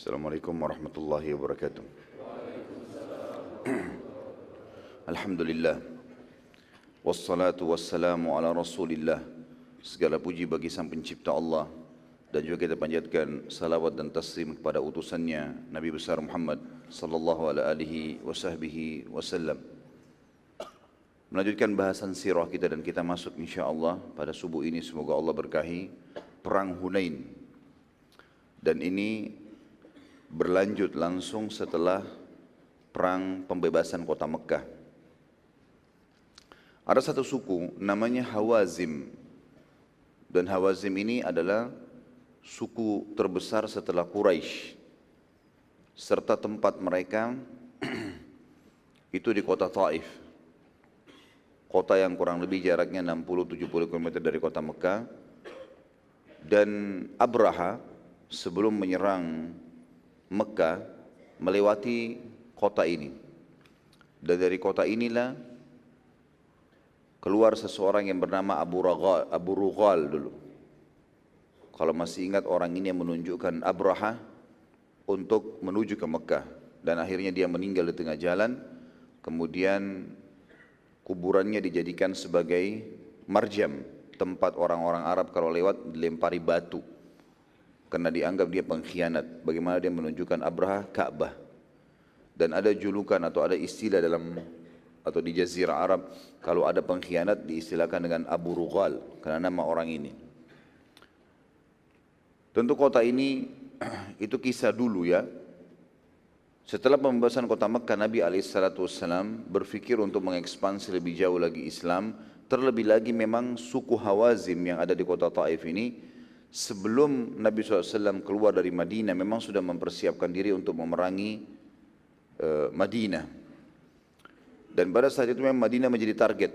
Assalamualaikum warahmatullahi wabarakatuh. Alhamdulillah. Wassalatu wassalamu ala rasulillah. Segala puji bagi sang pencipta Allah. Dan juga kita panjatkan salawat dan taslim kepada utusannya Nabi besar Muhammad sallallahu alaihi wasallam. Melanjutkan bahasan sirah kita dan kita masuk insyaAllah pada subuh ini, semoga Allah berkahi, Perang Hunain. Dan ini berlanjut langsung setelah perang pembebasan kota Mekah. Ada satu suku namanya Hawazim. Dan Hawazim ini adalah suku terbesar setelah Quraisy. Serta tempat mereka itu di kota Taif. Kota yang kurang lebih jaraknya 60-70 km dari kota Mekah. Dan Abraha sebelum menyerang Mekah melewati kota ini, dan dari kota inilah keluar seseorang yang bernama Abu Rughal dulu. Kalau masih ingat, orang ini yang menunjukkan Abraha untuk menuju ke Mekah, dan akhirnya dia meninggal di tengah jalan. Kemudian kuburannya dijadikan sebagai marjam, tempat orang-orang Arab kalau lewat dilempari batu, karena dianggap dia pengkhianat. Bagaimana dia menunjukkan Abraha Ka'bah. Dan ada julukan atau ada istilah atau di Jazirah Arab, kalau ada pengkhianat diistilahkan dengan Abu Rughal, karena nama orang ini. Tentu kota ini itu kisah dulu ya. Setelah pembebasan kota Mekah, Nabi SAW berpikir untuk mengekspansi lebih jauh lagi Islam. Terlebih lagi memang suku Hawazim yang ada di kota Taif ini, sebelum Nabi SAW keluar dari Madinah memang sudah mempersiapkan diri untuk memerangi Madinah. Dan pada saat itu memang Madinah menjadi target,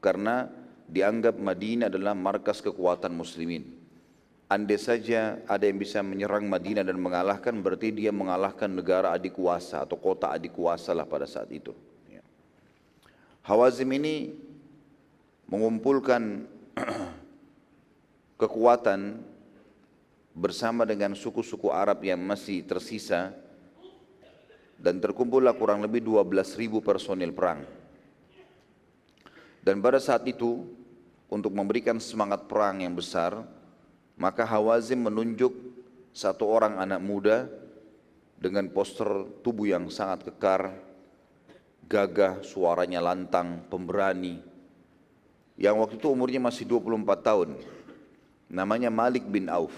karena dianggap Madinah adalah markas kekuatan muslimin. Andai saja ada yang bisa menyerang Madinah dan mengalahkan, berarti dia mengalahkan negara adik kuasa atau kota adik kuasa lah pada saat itu. Hawazim ini mengumpulkan kekuatan bersama dengan suku-suku Arab yang masih tersisa, dan terkumpullah kurang lebih 12.000 personil perang. Dan pada saat itu, untuk memberikan semangat perang yang besar, maka Hawazim menunjuk satu orang anak muda dengan postur tubuh yang sangat kekar, gagah, suaranya lantang, pemberani, yang waktu itu umurnya masih 24 tahun. Namanya Malik bin Auf.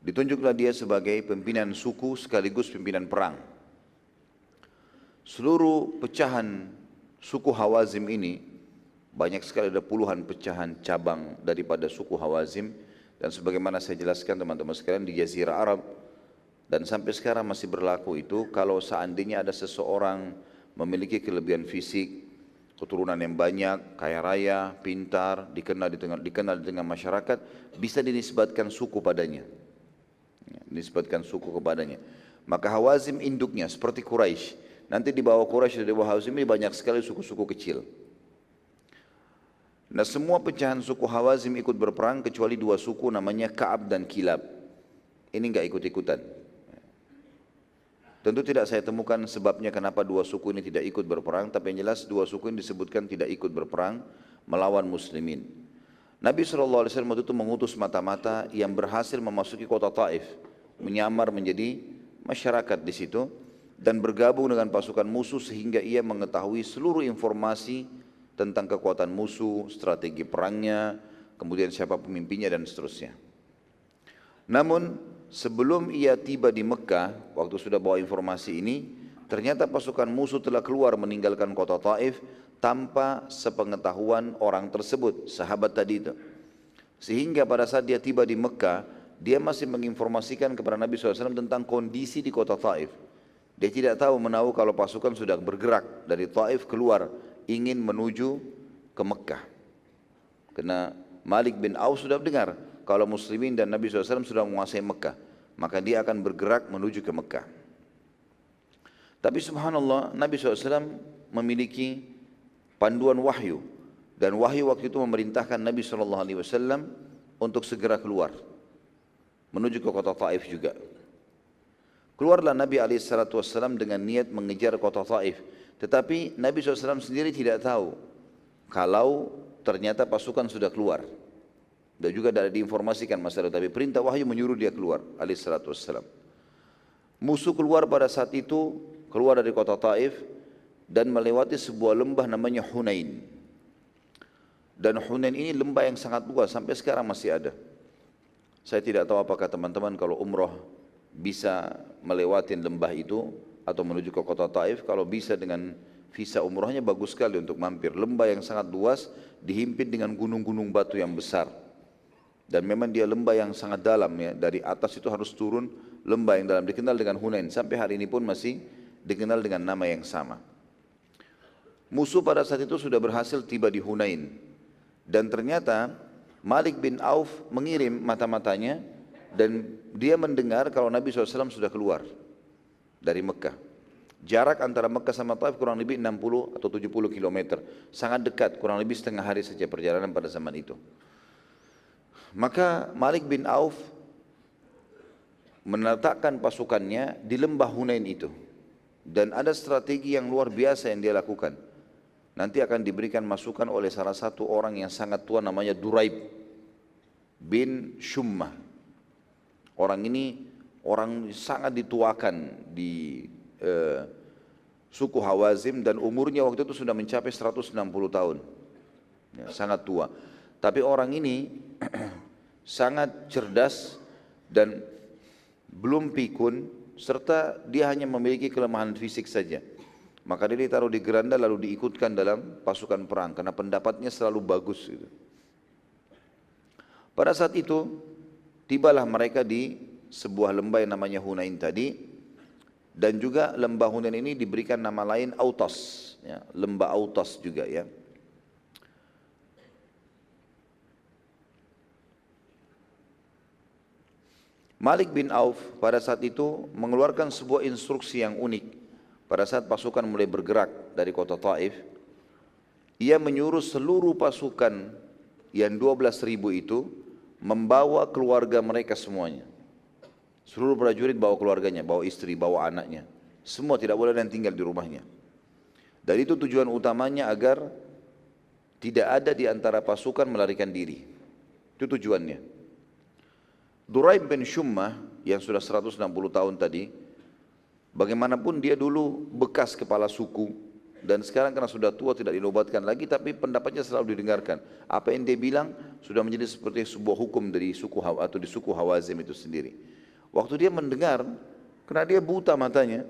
Ditunjuklah dia sebagai pimpinan suku sekaligus pimpinan perang. Seluruh pecahan suku Hawazim ini, banyak sekali, ada puluhan pecahan cabang daripada suku Hawazim. Dan sebagaimana saya jelaskan teman-teman sekalian, di Jazirah Arab dan sampai sekarang masih berlaku itu, kalau seandainya ada seseorang memiliki kelebihan fisik, keturunan yang banyak, kaya raya, pintar, dikenal di tengah masyarakat, bisa dinisbatkan suku padanya. Dinisbatkan suku kepadanya. Maka Hawazim induknya seperti Quraisy. Nanti di bawah Quraisy, di bawah Hawazim ini banyak sekali suku-suku kecil. Nah, semua pecahan suku Hawazim ikut berperang kecuali dua suku namanya Ka'ab dan Kilab. Ini enggak ikut-ikutan. Tentu tidak saya temukan sebabnya kenapa dua suku ini tidak ikut berperang, tapi yang jelas dua suku ini disebutkan tidak ikut berperang melawan muslimin. Nabi SAW waktu itu mengutus mata-mata yang berhasil memasuki kota Taif, menyamar menjadi masyarakat di situ, dan bergabung dengan pasukan musuh sehingga ia mengetahui seluruh informasi tentang kekuatan musuh, strategi perangnya, kemudian siapa pemimpinnya dan seterusnya. Namun sebelum ia tiba di Mekah, waktu sudah bawa informasi ini, ternyata pasukan musuh telah keluar meninggalkan kota Taif tanpa sepengetahuan orang tersebut, sahabat tadi itu. Sehingga pada saat dia tiba di Mekah, dia masih menginformasikan kepada Nabi SAW tentang kondisi di kota Taif. Dia tidak tahu menahu kalau pasukan sudah bergerak dari Taif keluar, ingin menuju ke Mekah. Karena Malik bin Auf sudah dengar kalau muslimin dan Nabi SAW sudah menguasai Mekah, maka dia akan bergerak menuju ke Mekah. Tapi subhanallah, Nabi SAW memiliki panduan wahyu, dan wahyu waktu itu memerintahkan Nabi SAW untuk segera keluar. menuju ke kota Taif juga. Keluarlah Nabi SAW dengan niat mengejar kota Taif. Tetapi Nabi SAW sendiri tidak tahu kalau ternyata pasukan sudah keluar. Dan juga tidak diinformasikan masalah, tapi perintah wahyu menyuruh dia keluar alaihissalam. Musuh keluar pada saat itu, keluar dari kota Taif dan melewati sebuah lembah namanya Hunain. Dan Hunain ini lembah yang sangat luas, sampai sekarang masih ada. Saya tidak tahu apakah teman-teman kalau umroh bisa melewati lembah itu atau menuju ke kota Taif. Kalau bisa dengan visa umrohnya bagus sekali untuk mampir. Lembah yang sangat luas dihimpit dengan gunung-gunung batu yang besar. Dan memang dia lembah yang sangat dalam ya. Dari atas itu harus turun, lembah yang dalam dikenal dengan Hunain. Sampai hari ini pun masih dikenal dengan nama yang sama. Musuh pada saat itu sudah berhasil tiba di Hunain. Dan ternyata Malik bin Auf mengirim mata-matanya dan dia mendengar kalau Nabi SAW sudah keluar dari Mekah. Jarak antara Mekah sama Taif kurang lebih 60 atau 70 km. Sangat dekat, kurang lebih setengah hari saja perjalanan pada zaman itu. Maka Malik bin Auf meletakkan pasukannya di lembah Hunain itu. Dan ada strategi yang luar biasa yang dia lakukan. Nanti akan diberikan masukan oleh salah satu orang yang sangat tua namanya Duraib bin Shummah. Orang ini orang sangat dituakan di suku Hawazim dan umurnya waktu itu sudah mencapai 160 tahun. Ya, sangat tua. Tapi orang ini sangat cerdas dan belum pikun serta dia hanya memiliki kelemahan fisik saja. Maka dia ditaruh di geranda lalu diikutkan dalam pasukan perang karena pendapatnya selalu bagus gitu. Pada saat itu tibalah mereka di sebuah lembah yang namanya Hunain tadi, dan juga lembah Hunain ini diberikan nama lain Autas, ya, lembah Autas juga ya. Malik bin Auf pada saat itu mengeluarkan sebuah instruksi yang unik. Pada saat pasukan mulai bergerak dari kota Taif, ia menyuruh seluruh pasukan yang 12.000 itu membawa keluarga mereka semuanya. Seluruh prajurit bawa keluarganya, bawa istri, bawa anaknya. Semua tidak boleh ada yang tinggal di rumahnya. Dan itu tujuan utamanya agar tidak ada di antara pasukan melarikan diri. Itu tujuannya. Duraib bin Shummah yang sudah 160 tahun tadi, bagaimanapun dia dulu bekas kepala suku dan sekarang karena sudah tua tidak dinobatkan lagi, tapi pendapatnya selalu didengarkan. Apa yang dia bilang sudah menjadi seperti sebuah hukum dari suku atau di suku Hawazim itu sendiri. Waktu dia mendengar, karena dia buta matanya,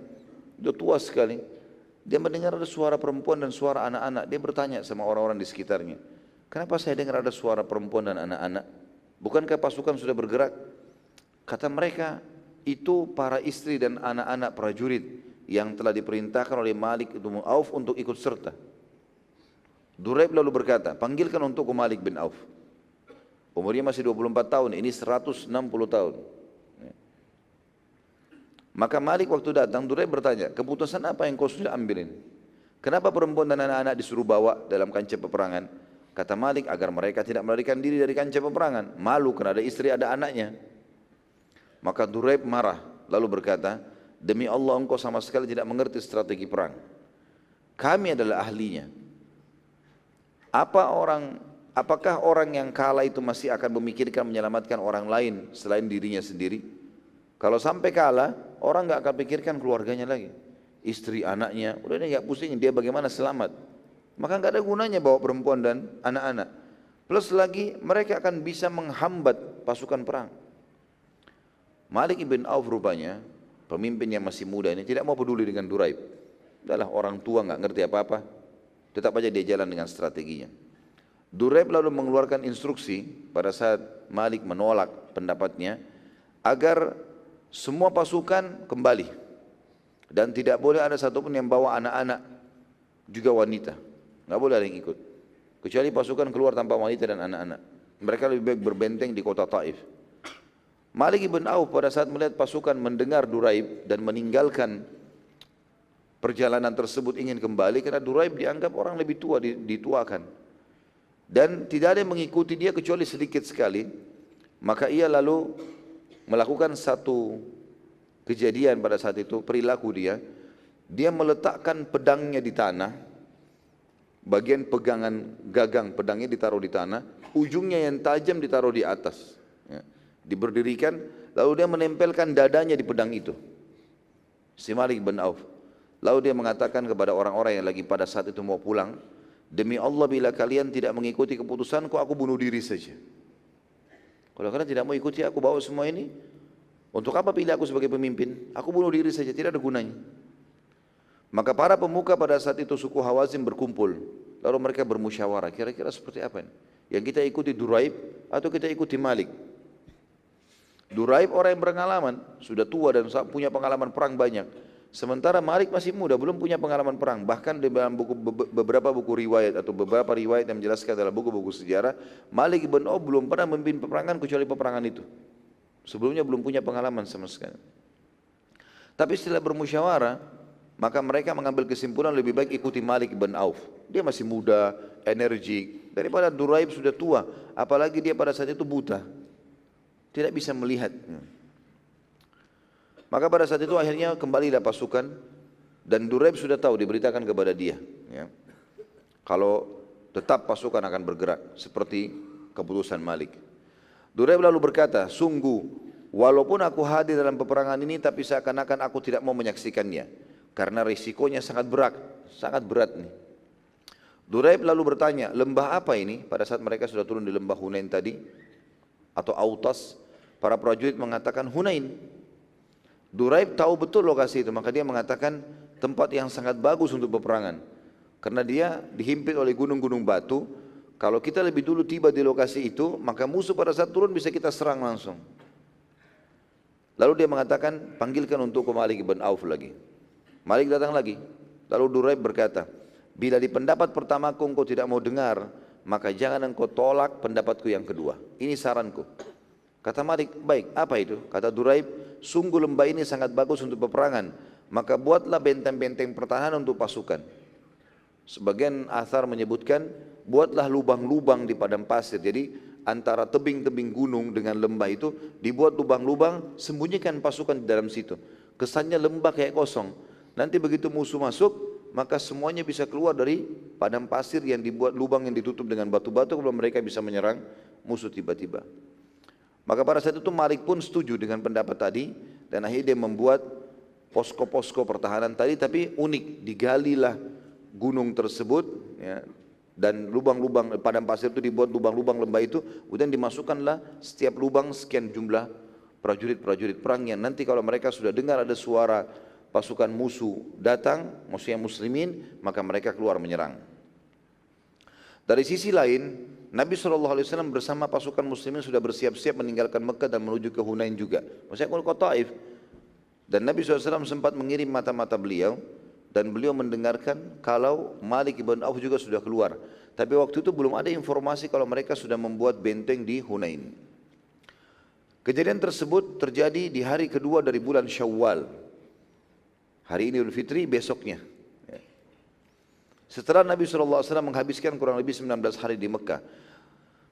dia tua sekali, dia mendengar ada suara perempuan dan suara anak-anak. Dia bertanya sama orang-orang di sekitarnya, kenapa saya dengar ada suara perempuan dan anak-anak? Bukankah pasukan sudah bergerak? Kata mereka, itu para istri dan anak-anak prajurit yang telah diperintahkan oleh Malik bin Auf untuk ikut serta. Duraib lalu berkata, panggilkan untukku Malik bin Auf. Umurnya masih 24 tahun, ini 160 tahun. Maka Malik waktu datang, Duraib bertanya, keputusan apa yang kau sudah ambilin? Kenapa perempuan dan anak-anak disuruh bawa dalam kancah peperangan? Kata Malik, agar mereka tidak melarikan diri dari kancah peperangan. Malu karena ada istri, ada anaknya. Maka Duraib marah, lalu berkata, demi Allah engkau sama sekali tidak mengerti strategi perang. Kami adalah ahlinya. Apakah orang yang kalah itu masih akan memikirkan menyelamatkan orang lain selain dirinya sendiri? Kalau sampai kalah, orang nggak akan pikirkan keluarganya lagi. Istri, anaknya, udah dia nggak pusing dia bagaimana selamat. Maka nggak ada gunanya bawa perempuan dan anak-anak. Plus lagi mereka akan bisa menghambat pasukan perang. Malik bin Auf rupanya, pemimpin yang masih muda ini tidak mau peduli dengan Duraib. Adalah orang tua nggak ngerti apa-apa, tetap aja dia jalan dengan strateginya. Duraib lalu mengeluarkan instruksi pada saat Malik menolak pendapatnya agar semua pasukan kembali dan tidak boleh ada satupun yang bawa anak-anak juga wanita. Nggak boleh ada yang ikut. Kecuali pasukan keluar tanpa wanita dan anak-anak. Mereka lebih baik berbenteng di kota Taif. Malik bin Auf pada saat melihat pasukan mendengar Duraib dan meninggalkan perjalanan tersebut ingin kembali karena Duraib dianggap orang lebih tua, dituakan. Dan tidak ada yang mengikuti dia kecuali sedikit sekali. Maka ia lalu melakukan satu kejadian pada saat itu, perilaku dia meletakkan pedangnya di tanah, bagian pegangan gagang pedangnya ditaruh di tanah, ujungnya yang tajam ditaruh di atas, ya. Diberdirikan, lalu dia menempelkan dadanya di pedang itu, si Malik bin Auf. Lalu dia mengatakan kepada orang-orang yang lagi pada saat itu mau pulang, demi Allah bila kalian tidak mengikuti keputusanku, aku bunuh diri saja. Kalau kalian tidak mau ikuti aku bawa semua ini, untuk apa pilih aku sebagai pemimpin? Aku bunuh diri saja, tidak ada gunanya. Maka para pemuka pada saat itu suku Hawazin berkumpul, lalu mereka bermusyawarah, kira-kira seperti apa ini? Yang kita ikuti Duraib atau kita ikuti Malik? Duraib orang yang berpengalaman, sudah tua dan punya pengalaman perang banyak. Sementara Malik masih muda, belum punya pengalaman perang. Bahkan di dalam beberapa buku riwayat atau beberapa riwayat yang menjelaskan dalam buku-buku sejarah, Malik bin Auf belum pernah memimpin peperangan kecuali peperangan itu. Sebelumnya belum punya pengalaman sama sekali. Tapi setelah bermusyawarah, maka mereka mengambil kesimpulan lebih baik ikuti Malik bin Auf. Dia masih muda, energik, daripada Duraib sudah tua, apalagi dia pada saat itu buta, tidak bisa melihat. Maka pada saat itu akhirnya kembalilah pasukan, dan Duraib sudah tahu, diberitakan kepada dia, ya, kalau tetap pasukan akan bergerak seperti keputusan Malik. Duraib lalu berkata, sungguh walaupun aku hadir dalam peperangan ini, tapi seakan-akan aku tidak mau menyaksikannya, karena risikonya sangat berat nih. Duraib lalu bertanya, lembah apa ini? Pada saat mereka sudah turun di lembah Hunain tadi, atau Autas, para prajurit mengatakan Hunain. Duraib tahu betul lokasi itu, maka dia mengatakan tempat yang sangat bagus untuk peperangan, karena dia dihimpit oleh gunung-gunung batu. Kalau kita lebih dulu tiba di lokasi itu, maka musuh pada saat turun bisa kita serang langsung. Lalu dia mengatakan, panggilkan untuk Malik bin Auf lagi. Malik datang lagi. Lalu Duraib berkata, bila di pendapat pertamaku engkau tidak mau dengar, maka jangan engkau tolak pendapatku yang kedua. Ini saranku. Kata Malik, baik, apa itu? Kata Duraib, sungguh lembah ini sangat bagus untuk peperangan, maka buatlah benteng-benteng pertahanan untuk pasukan. Sebagian athar menyebutkan, buatlah lubang-lubang di padang pasir. Jadi antara tebing-tebing gunung dengan lembah itu dibuat lubang-lubang, sembunyikan pasukan di dalam situ. Kesannya lembah kayak kosong. Nanti begitu musuh masuk, maka semuanya bisa keluar dari padang pasir yang dibuat lubang yang ditutup dengan batu-batu, kalau mereka bisa menyerang musuh tiba-tiba. Maka pada saat itu Malik pun setuju dengan pendapat tadi, dan akhirnya dia membuat posko-posko pertahanan tadi, tapi unik, digalilah gunung tersebut, ya, dan lubang-lubang padang pasir itu dibuat lubang-lubang lembah itu, kemudian dimasukkanlah setiap lubang sekian jumlah prajurit-prajurit perang yang nanti kalau mereka sudah dengar ada suara pasukan musuh datang, musuh yang muslimin, maka mereka keluar menyerang. Dari sisi lain, Nabi SAW bersama pasukan muslimin sudah bersiap-siap meninggalkan Mekah dan menuju ke Hunain juga. Maksudnya ke Taif. Dan Nabi SAW sempat mengirim mata-mata beliau, dan beliau mendengarkan kalau Malik bin Auf juga sudah keluar. Tapi waktu itu belum ada informasi kalau mereka sudah membuat benteng di Hunain. Kejadian tersebut terjadi di hari kedua dari bulan Syawal. Hari ini Idul Fitri, besoknya. Setelah Nabi SAW menghabiskan kurang lebih 19 hari di Mekah,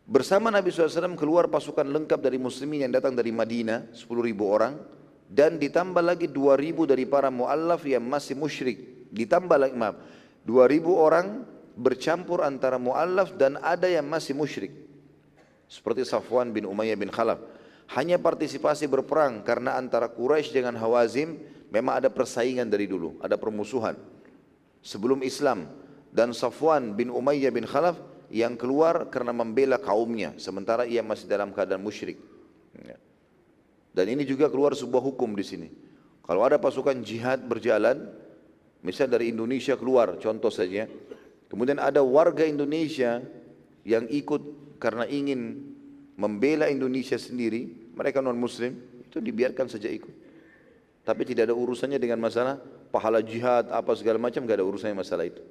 bersama Nabi SAW keluar pasukan lengkap dari muslimin yang datang dari Madinah, 10.000 orang, dan ditambah lagi 2.000 dari para mu'allaf yang masih musyrik. Ditambah lagi, 2.000 orang bercampur antara mu'allaf dan ada yang masih musyrik, seperti Safwan bin Umayyah bin Khalaf. Hanya partisipasi berperang karena antara Quraisy dengan Hawazim memang ada persaingan dari dulu, ada permusuhan sebelum Islam. Dan Safwan bin Umayyah bin Khalaf yang keluar karena membela kaumnya, sementara ia masih dalam keadaan musyrik. Dan ini juga keluar sebuah hukum di sini. Kalau ada pasukan jihad berjalan, misalnya dari Indonesia keluar, contoh saja, kemudian ada warga Indonesia yang ikut karena ingin membela Indonesia sendiri, mereka non-muslim, itu dibiarkan saja ikut. Tapi tidak ada urusannya dengan masalah pahala jihad, apa segala macam, tidak ada urusannya masalah itu.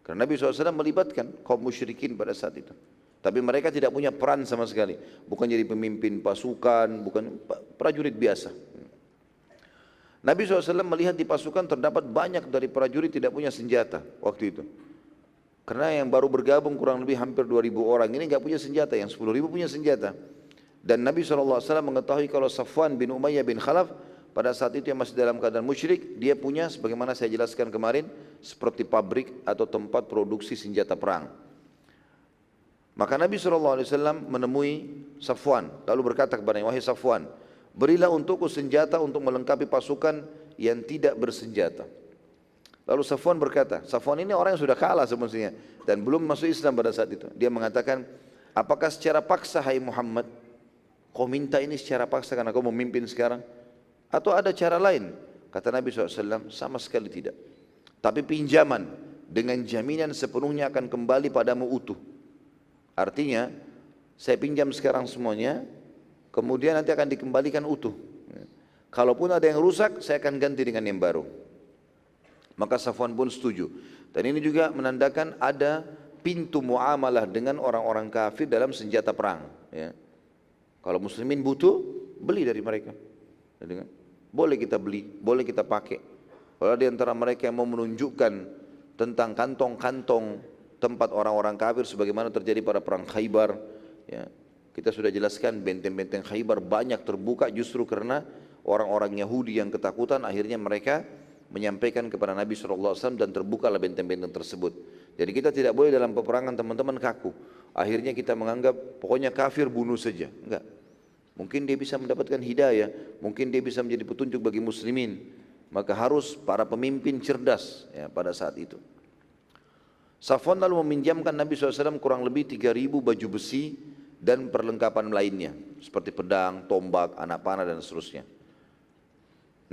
Karena Nabi SAW melibatkan kaum musyrikin pada saat itu. Tapi mereka tidak punya peran sama sekali. Bukan jadi pemimpin pasukan, bukan prajurit biasa. Nabi SAW melihat di pasukan terdapat banyak dari prajurit tidak punya senjata waktu itu. Karena yang baru bergabung kurang lebih hampir 2.000 orang ini nggak punya senjata, yang 10.000 punya senjata. Dan Nabi SAW mengetahui kalau Safwan bin Umayyah bin Khalaf pada saat itu yang masih dalam keadaan musyrik, dia punya sebagaimana saya jelaskan kemarin seperti pabrik atau tempat produksi senjata perang. Maka Nabi SAW menemui Safwan lalu berkata kepadanya, wahai Safwan, berilah untukku senjata untuk melengkapi pasukan yang tidak bersenjata. Lalu Safwan berkata, Safwan ini orang yang sudah kalah sebenarnya dan belum masuk Islam pada saat itu. Dia mengatakan, apakah secara paksa hai Muhammad, kau minta ini secara paksa karena kau memimpin sekarang? Atau ada cara lain? Kata Nabi SAW, sama sekali tidak. Tapi pinjaman dengan jaminan sepenuhnya akan kembali padamu utuh. Artinya, saya pinjam sekarang semuanya, kemudian nanti akan dikembalikan utuh. Kalaupun ada yang rusak, saya akan ganti dengan yang baru. Maka Safwan pun setuju. Dan ini juga menandakan ada pintu muamalah dengan orang-orang kafir dalam senjata perang. Ya. Kalau muslimin butuh, beli dari mereka. Boleh kita beli, boleh kita pakai. Kalau di antara mereka yang mau menunjukkan tentang kantong-kantong tempat orang-orang kafir sebagaimana terjadi pada perang Khaybar, ya, kita sudah jelaskan benteng-benteng Khaybar banyak terbuka justru karena orang-orang Yahudi yang ketakutan, akhirnya mereka menyampaikan kepada Nabi SAW dan terbukalah benteng-benteng tersebut. Jadi kita tidak boleh dalam peperangan teman-teman kaku. Akhirnya kita menganggap pokoknya kafir bunuh saja. Enggak. Mungkin dia bisa mendapatkan hidayah, mungkin dia bisa menjadi petunjuk bagi muslimin. Maka harus para pemimpin cerdas ya, pada saat itu. Safwan lalu meminjamkan Nabi SAW kurang lebih 3.000 baju besi dan perlengkapan lainnya. Seperti pedang, tombak, anak panah dan seterusnya.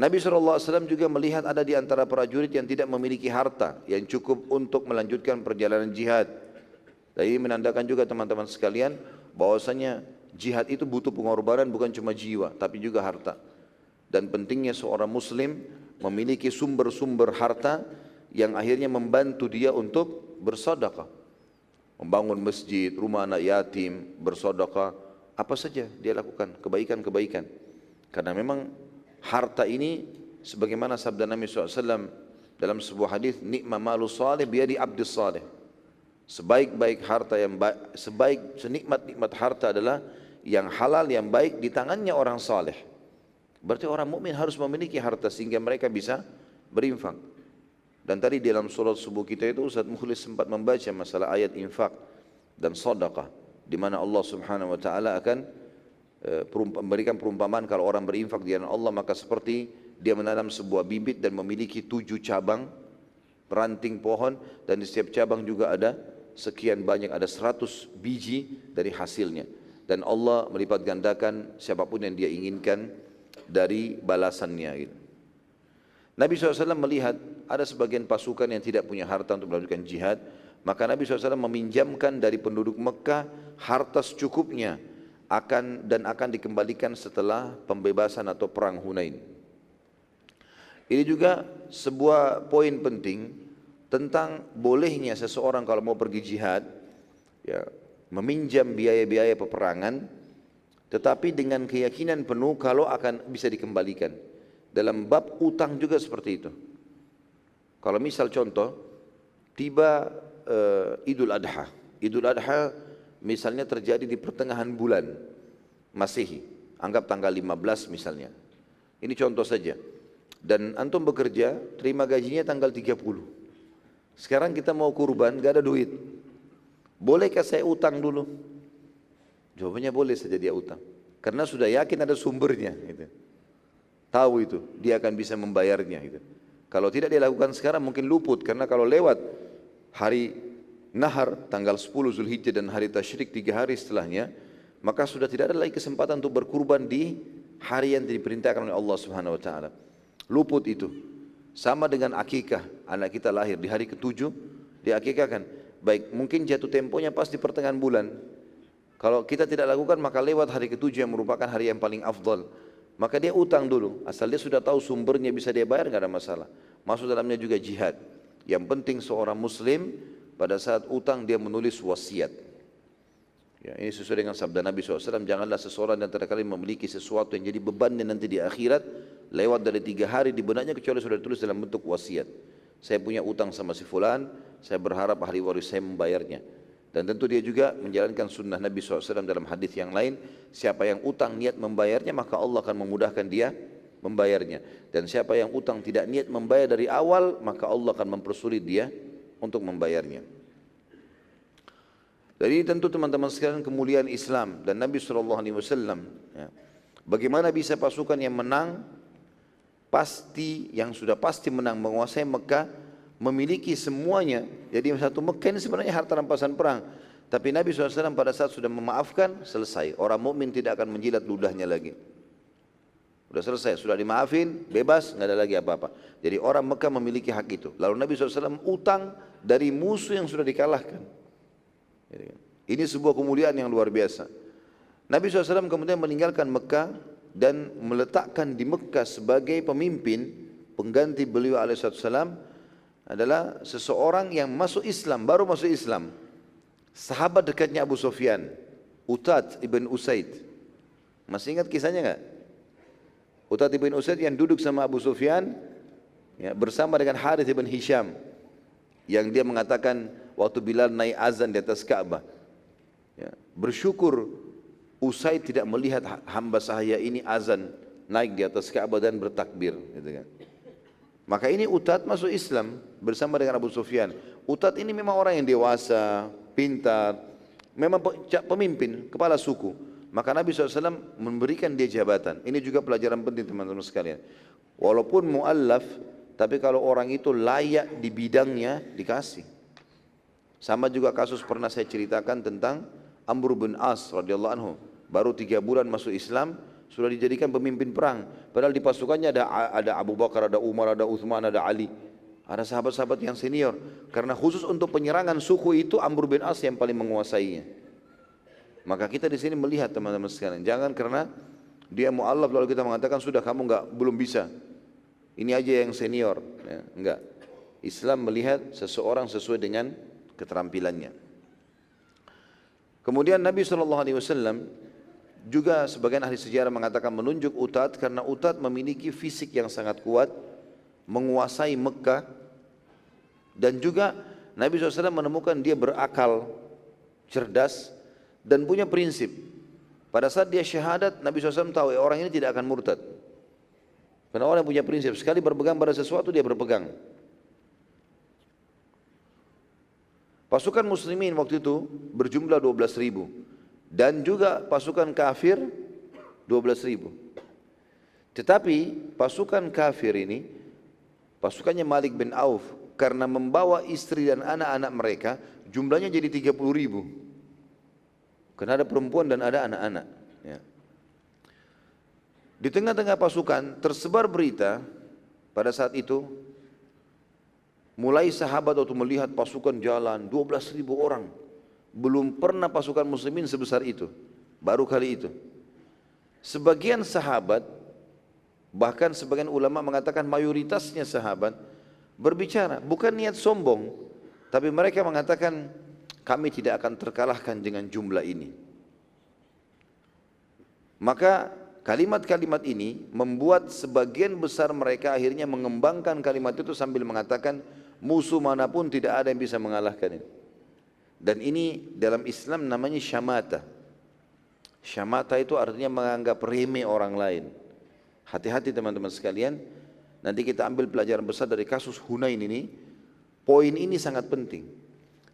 Nabi SAW juga melihat ada di antara prajurit yang tidak memiliki harta yang cukup untuk melanjutkan perjalanan jihad. Dan ini menandakan juga teman-teman sekalian bahwasanya jihad itu butuh pengorbanan bukan cuma jiwa tapi juga harta. Dan pentingnya seorang muslim memiliki sumber-sumber harta yang akhirnya membantu dia untuk bersedekah. Membangun masjid, rumah anak yatim, bersedekah, apa saja dia lakukan, kebaikan-kebaikan. Karena memang harta ini sebagaimana sabda Nabi SAW dalam sebuah hadis, nikma malu salih biadi abdis salih. Sebaik-baik harta yang baik, senikmat-nikmat harta adalah yang halal yang baik di tangannya orang saleh. Berarti orang mukmin harus memiliki harta sehingga mereka bisa berinfak. Dan tadi dalam sholat subuh kita itu Ustaz Mukhlis sempat membaca masalah ayat infak dan sedekah di mana Allah Subhanahu wa taala akan memberikan perumpamaan kalau orang berinfak di jalan Allah maka seperti dia menanam sebuah bibit dan memiliki 7 cabang ranting pohon dan di setiap cabang juga ada sekian banyak, ada 100 biji dari hasilnya dan Allah melipat gandakan siapapun yang dia inginkan dari balasannya gitu. Nabi SAW melihat ada sebagian pasukan yang tidak punya harta untuk melanjutkan jihad, maka Nabi SAW meminjamkan dari penduduk Mekah harta secukupnya akan dikembalikan setelah pembebasan atau perang Hunain. Ini juga sebuah poin penting tentang bolehnya seseorang kalau mau pergi jihad ya, meminjam biaya-biaya peperangan tetapi dengan keyakinan penuh kalau akan bisa dikembalikan. Dalam bab utang juga seperti itu. Kalau misal contoh tiba Idul Adha. Idul Adha misalnya terjadi di pertengahan bulan Masehi, anggap tanggal 15 misalnya. Ini contoh saja. Dan antum bekerja, terima gajinya tanggal 30. Sekarang kita mau kurban, gak ada duit. Bolehkah saya utang dulu? Jawabannya boleh saja dia utang. Karena sudah yakin ada sumbernya. Gitu. Tahu itu, dia akan bisa membayarnya. Gitu. Kalau tidak dia lakukan sekarang mungkin luput. Karena kalau lewat hari Nahar, tanggal 10 Zulhijjah dan hari Tasyrik 3 hari setelahnya, maka sudah tidak ada lagi kesempatan untuk berkurban di hari yang diperintahkan oleh Allah Subhanahu wa taala. Luput itu. Sama dengan akikah, anak kita lahir di hari ke-7 diakikahkan. Baik, mungkin jatuh temponya pas di pertengahan bulan. Kalau kita tidak lakukan maka lewat hari ke-7 yang merupakan hari yang paling afdal. Maka dia utang dulu, asal dia sudah tahu sumbernya bisa dia bayar, enggak ada masalah. Masuk dalamnya juga jihad. Yang penting seorang muslim pada saat utang dia menulis wasiat. Ya, ini sesuai dengan sabda Nabi SAW, janganlah seseorang yang terkali memiliki sesuatu yang jadi bebannya nanti di akhirat, lewat dari 3 hari di benaknya kecuali sudah ditulis dalam bentuk wasiat. Saya punya utang sama si fulan, saya berharap ahli waris saya membayarnya. Dan tentu dia juga menjalankan sunnah Nabi SAW dalam hadis yang lain, siapa yang utang niat membayarnya maka Allah akan memudahkan dia membayarnya. Dan siapa yang utang tidak niat membayar dari awal maka Allah akan mempersulit dia untuk membayarnya. Jadi tentu teman-teman sekalian kemuliaan Islam dan Nabi SAW, ya, bagaimana bisa pasukan yang menang pasti, yang sudah pasti menang menguasai Mekah, memiliki semuanya. Jadi satu Mekah ini sebenarnya harta rampasan perang. Tapi Nabi SAW pada saat sudah memaafkan, selesai. Orang mukmin tidak akan menjilat ludahnya lagi. Sudah selesai, sudah dimaafin, bebas, nggak ada lagi apa-apa. Jadi orang Mekah memiliki hak itu. Lalu Nabi SAW utang dari musuh yang sudah dikalahkan. Ini sebuah kemuliaan yang luar biasa. Nabi SAW kemudian meninggalkan Mekah dan meletakkan di Mekah sebagai pemimpin, pengganti beliau alaihissalam, adalah seseorang yang masuk Islam, baru masuk Islam. Sahabat dekatnya Abu Sufyan, Utad ibn Usaid. Masih ingat kisahnya enggak? Utad ibn Usaid yang duduk sama Abu Sufyan, ya, bersama dengan Harith ibn Hisham, yang dia mengatakan waktu Bilal naik azan di atas Ka'bah, ya, bersyukur Usaid tidak melihat hamba sahaya ini azan naik di atas Ka'bah dan bertakbir, gitu kan. Maka ini Utad masuk Islam bersama dengan Abu Sufyan. Utad ini memang orang yang dewasa, pintar, memang pemimpin, kepala suku. Maka Nabi SAW memberikan dia jabatan. Ini juga pelajaran penting teman-teman sekalian. Walaupun mu'allaf, tapi kalau orang itu layak di bidangnya, dikasih. Sama juga kasus pernah saya ceritakan tentang Amr bin As radhiyallahu anhu. Baru 3 bulan masuk Islam, sudah dijadikan pemimpin perang. Padahal di pasukannya ada Abu Bakar, ada Umar, ada Uthman, ada Ali. Ada sahabat-sahabat yang senior. Karena khusus untuk penyerangan suku itu Amr bin As yang paling menguasainya. Maka kita di sini melihat teman-teman sekalian, jangan karena dia mu'allaf lalu kita mengatakan sudah kamu belum bisa. Ini aja yang senior, ya, enggak. Islam melihat seseorang sesuai dengan keterampilannya. Kemudian Nabi SAW juga sebagian ahli sejarah mengatakan menunjuk Utad karena Utad memiliki fisik yang sangat kuat, menguasai Mekah, dan juga Nabi SAW menemukan dia berakal, cerdas, dan punya prinsip. Pada saat dia syahadat, Nabi SAW tahu orang ini tidak akan murtad. Karena orang yang punya prinsip, sekali berpegang pada sesuatu dia berpegang. Pasukan muslimin waktu itu berjumlah 12.000. Dan juga pasukan kafir 12.000. Tetapi pasukan kafir ini, pasukannya Malik bin Auf, karena membawa istri dan anak-anak mereka, jumlahnya jadi 30.000. Karena ada perempuan dan ada anak-anak. Ya. Di tengah-tengah pasukan tersebar berita pada saat itu, mulai sahabat waktu melihat pasukan jalan 12.000 orang. Belum pernah pasukan muslimin sebesar itu, baru kali itu. Sebagian sahabat, bahkan sebagian ulama mengatakan mayoritasnya sahabat berbicara, bukan niat sombong, tapi mereka mengatakan kami tidak akan terkalahkan dengan jumlah ini. Maka kalimat-kalimat ini membuat sebagian besar mereka akhirnya mengembangkan kalimat itu sambil mengatakan musuh manapun tidak ada yang bisa mengalahkan ini. Dan ini dalam Islam namanya syamata. Syamata itu artinya menganggap remeh orang lain. Hati-hati teman-teman sekalian. Nanti kita ambil pelajaran besar dari kasus Hunain ini. Poin ini sangat penting.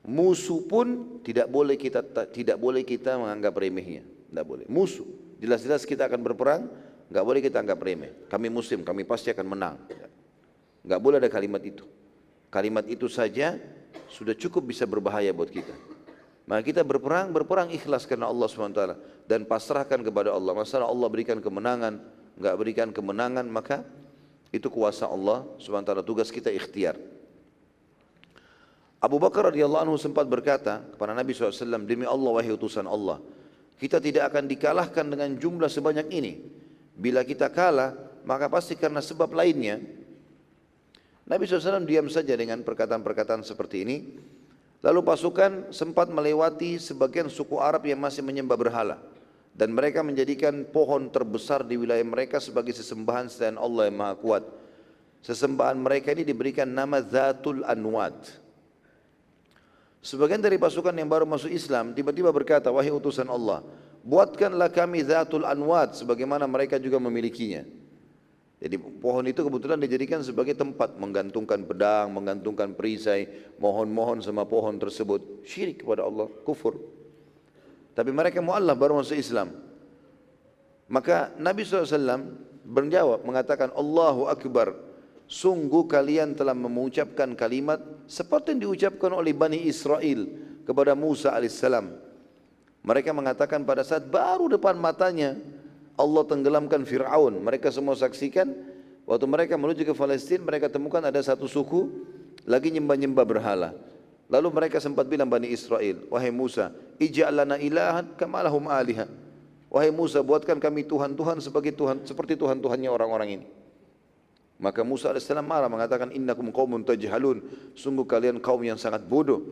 Musuh pun tidak boleh kita menganggap remehnya. Tidak boleh. Musuh. Jelas-jelas kita akan berperang. Enggak boleh kita anggap remeh. Kami muslim, kami pasti akan menang. Enggak boleh ada kalimat itu. Kalimat itu saja sudah cukup bisa berbahaya buat kita. Maka kita berperang ikhlas karena Allah SWT dan pasrahkan kepada Allah. Masalah Allah berikan kemenangan, enggak berikan kemenangan, maka itu kuasa Allah SWT. Tugas kita ikhtiar. Abu Bakar radhiyallahu anhu sempat berkata kepada Nabi SAW, demi Allah wahai utusan Allah, kita tidak akan dikalahkan dengan jumlah sebanyak ini. Bila kita kalah, maka pasti karena sebab lainnya. Nabi SAW diam saja dengan perkataan-perkataan seperti ini. Lalu pasukan sempat melewati sebagian suku Arab yang masih menyembah berhala. Dan mereka menjadikan pohon terbesar di wilayah mereka sebagai sesembahan selain Allah yang Maha Kuat. Sesembahan mereka ini diberikan nama Zatul Anwat. Sebagian dari pasukan yang baru masuk Islam tiba-tiba berkata, wahai utusan Allah, buatkanlah kami Dhatul Anwat sebagaimana mereka juga memilikinya. Jadi pohon itu kebetulan dijadikan sebagai tempat menggantungkan pedang, menggantungkan perisai, mohon-mohon sama pohon tersebut. Syirik kepada Allah, kufur. Tapi mereka mu'allaf baru masuk Islam. Maka Nabi SAW menjawab, mengatakan, Allahu Akbar, sungguh kalian telah mengucapkan kalimat seperti yang diucapkan oleh Bani Israel kepada Musa alaihissalam. Mereka mengatakan pada saat baru depan matanya Allah tenggelamkan Fir'aun. Mereka semua saksikan waktu mereka menuju ke Palestina, mereka temukan ada satu suku lagi nyembah-nyembah berhala. Lalu mereka sempat bilang Bani Israel, wahai Musa, ij'al lana ilahan kama lahum aliha. Wahai Musa, buatkan kami Tuhan-Tuhan sebagai Tuhan seperti Tuhan-Tuhannya orang-orang ini. Maka Musa AS marah mengatakan, innakum qaumun tajhalun, sungguh kalian kaum yang sangat bodoh.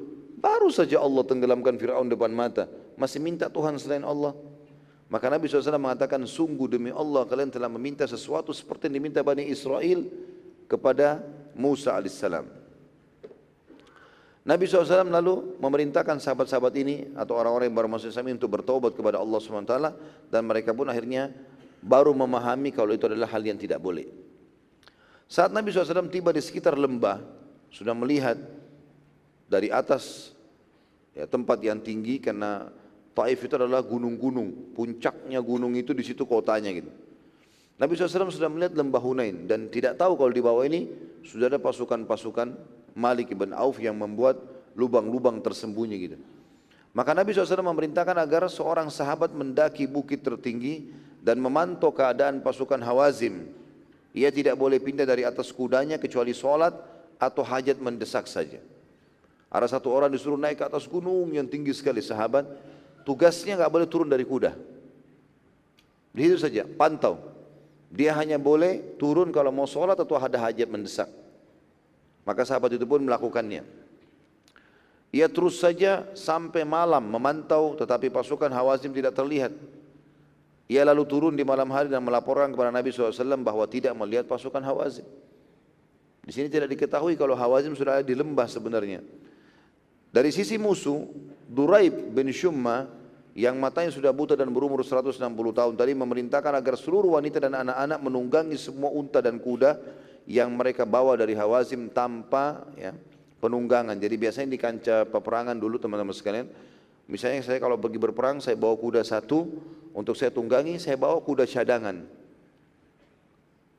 Baru saja Allah tenggelamkan Fir'aun depan mata, masih minta Tuhan selain Allah. Maka Nabi SAW mengatakan, sungguh demi Allah kalian telah meminta sesuatu seperti yang diminta Bani Israel kepada Musa AS. Nabi SAW lalu memerintahkan sahabat-sahabat ini atau orang-orang yang baru masuk Islam untuk bertaubat kepada Allah SWT, dan mereka pun akhirnya baru memahami kalau itu adalah hal yang tidak boleh. Saat Nabi SAW tiba di sekitar lembah, sudah melihat dari atas ya, tempat yang tinggi, karena Taif itu adalah gunung-gunung, puncaknya gunung itu di situ kotanya gitu. Nabi SAW sudah melihat lembah Hunain dan tidak tahu kalau di bawah ini sudah ada pasukan-pasukan Malik ibn Auf yang membuat lubang-lubang tersembunyi gitu. Maka Nabi SAW memerintahkan agar seorang sahabat mendaki bukit tertinggi dan memantau keadaan pasukan Hawazim. Ia tidak boleh pindah dari atas kudanya kecuali sholat atau hajat mendesak saja. Ada satu orang disuruh naik ke atas gunung yang tinggi sekali, sahabat. Tugasnya nggak boleh turun dari kuda. Di situ saja, pantau. Dia hanya boleh turun kalau mau sholat atau ada hajat mendesak. Maka sahabat itu pun melakukannya. Ia terus saja sampai malam memantau, tetapi pasukan Hawazim tidak terlihat. Ia lalu turun di malam hari dan melaporkan kepada Nabi SAW bahwa tidak melihat pasukan Hawazim. Di sini tidak diketahui kalau Hawazim sudah ada di lembah sebenarnya. Dari sisi musuh, Duraib bin Shumma yang matanya sudah buta dan berumur 160 tahun tadi memerintahkan agar seluruh wanita dan anak-anak menunggangi semua unta dan kuda yang mereka bawa dari Hawazim tanpa ya, penunggangan. Jadi biasanya di kancah peperangan dulu teman-teman sekalian, misalnya saya kalau pergi berperang, saya bawa kuda satu, untuk saya tunggangi, saya bawa kuda cadangan.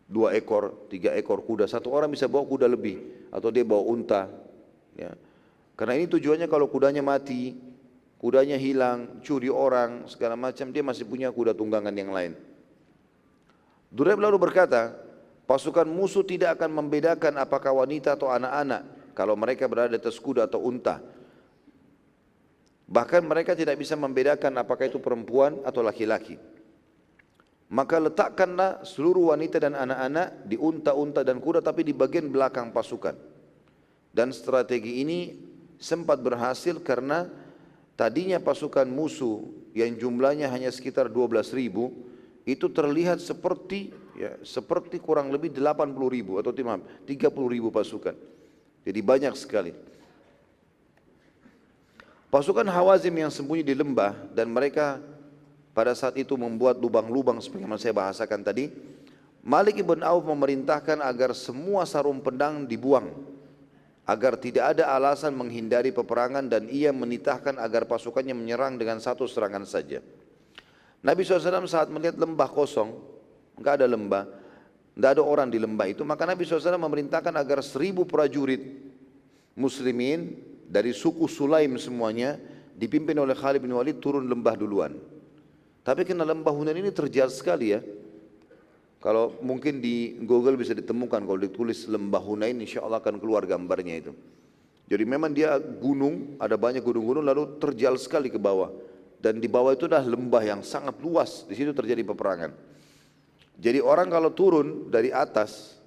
2 ekor, 3 ekor kuda, satu orang bisa bawa kuda lebih, atau dia bawa unta. Ya. Karena ini tujuannya kalau kudanya mati, kudanya hilang, curi orang, segala macam, dia masih punya kuda tunggangan yang lain. Duraib lalu berkata, pasukan musuh tidak akan membedakan apakah wanita atau anak-anak kalau mereka berada di atas kuda atau unta. Bahkan mereka tidak bisa membedakan apakah itu perempuan atau laki-laki. Maka letakkanlah seluruh wanita dan anak-anak di unta-unta dan kuda tapi di bagian belakang pasukan. Dan strategi ini sempat berhasil karena tadinya pasukan musuh yang jumlahnya hanya sekitar 12.000 itu terlihat seperti kurang lebih 80.000 atau 30.000 pasukan. Jadi banyak sekali. Pasukan Hawazim yang sembunyi di lembah dan mereka pada saat itu membuat lubang-lubang sebagaimana saya bahasakan tadi. Malik ibn Auf memerintahkan agar semua sarung pedang dibuang agar tidak ada alasan menghindari peperangan, dan ia menitahkan agar pasukannya menyerang dengan satu serangan saja. Nabi SAW saat melihat lembah kosong, enggak ada lembah, enggak ada orang di lembah itu, maka Nabi SAW memerintahkan agar 1.000 prajurit muslimin dari suku Sulaim semuanya dipimpin oleh Khalid bin Walid turun lembah duluan. Tapi karena lembah Hunain ini terjal sekali ya. Kalau mungkin di Google bisa ditemukan, kalau ditulis lembah Hunain insya Allah akan keluar gambarnya itu. Jadi memang dia gunung, ada banyak gunung-gunung lalu terjal sekali ke bawah. Dan di bawah itu adalah lembah yang sangat luas, di situ terjadi peperangan. Jadi orang kalau turun dari atas,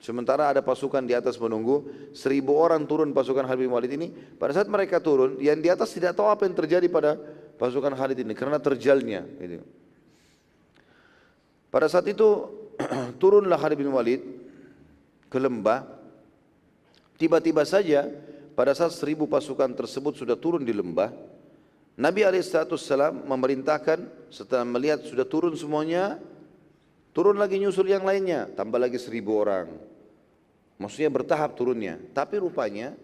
sementara ada pasukan di atas menunggu, 1.000 orang turun pasukan Khalid bin Walid ini. Pada saat mereka turun, yang di atas tidak tahu apa yang terjadi pada pasukan Khalid ini karena terjalnya. Gitu. Pada saat itu turunlah Khalid bin Walid ke lembah. Tiba-tiba saja pada saat 1000 pasukan tersebut sudah turun di lembah, Nabi SAW memerintahkan setelah melihat sudah turun semuanya, turun lagi nyusul yang lainnya, tambah lagi 1000 orang. Maksudnya bertahap turunnya. Tapi rupanya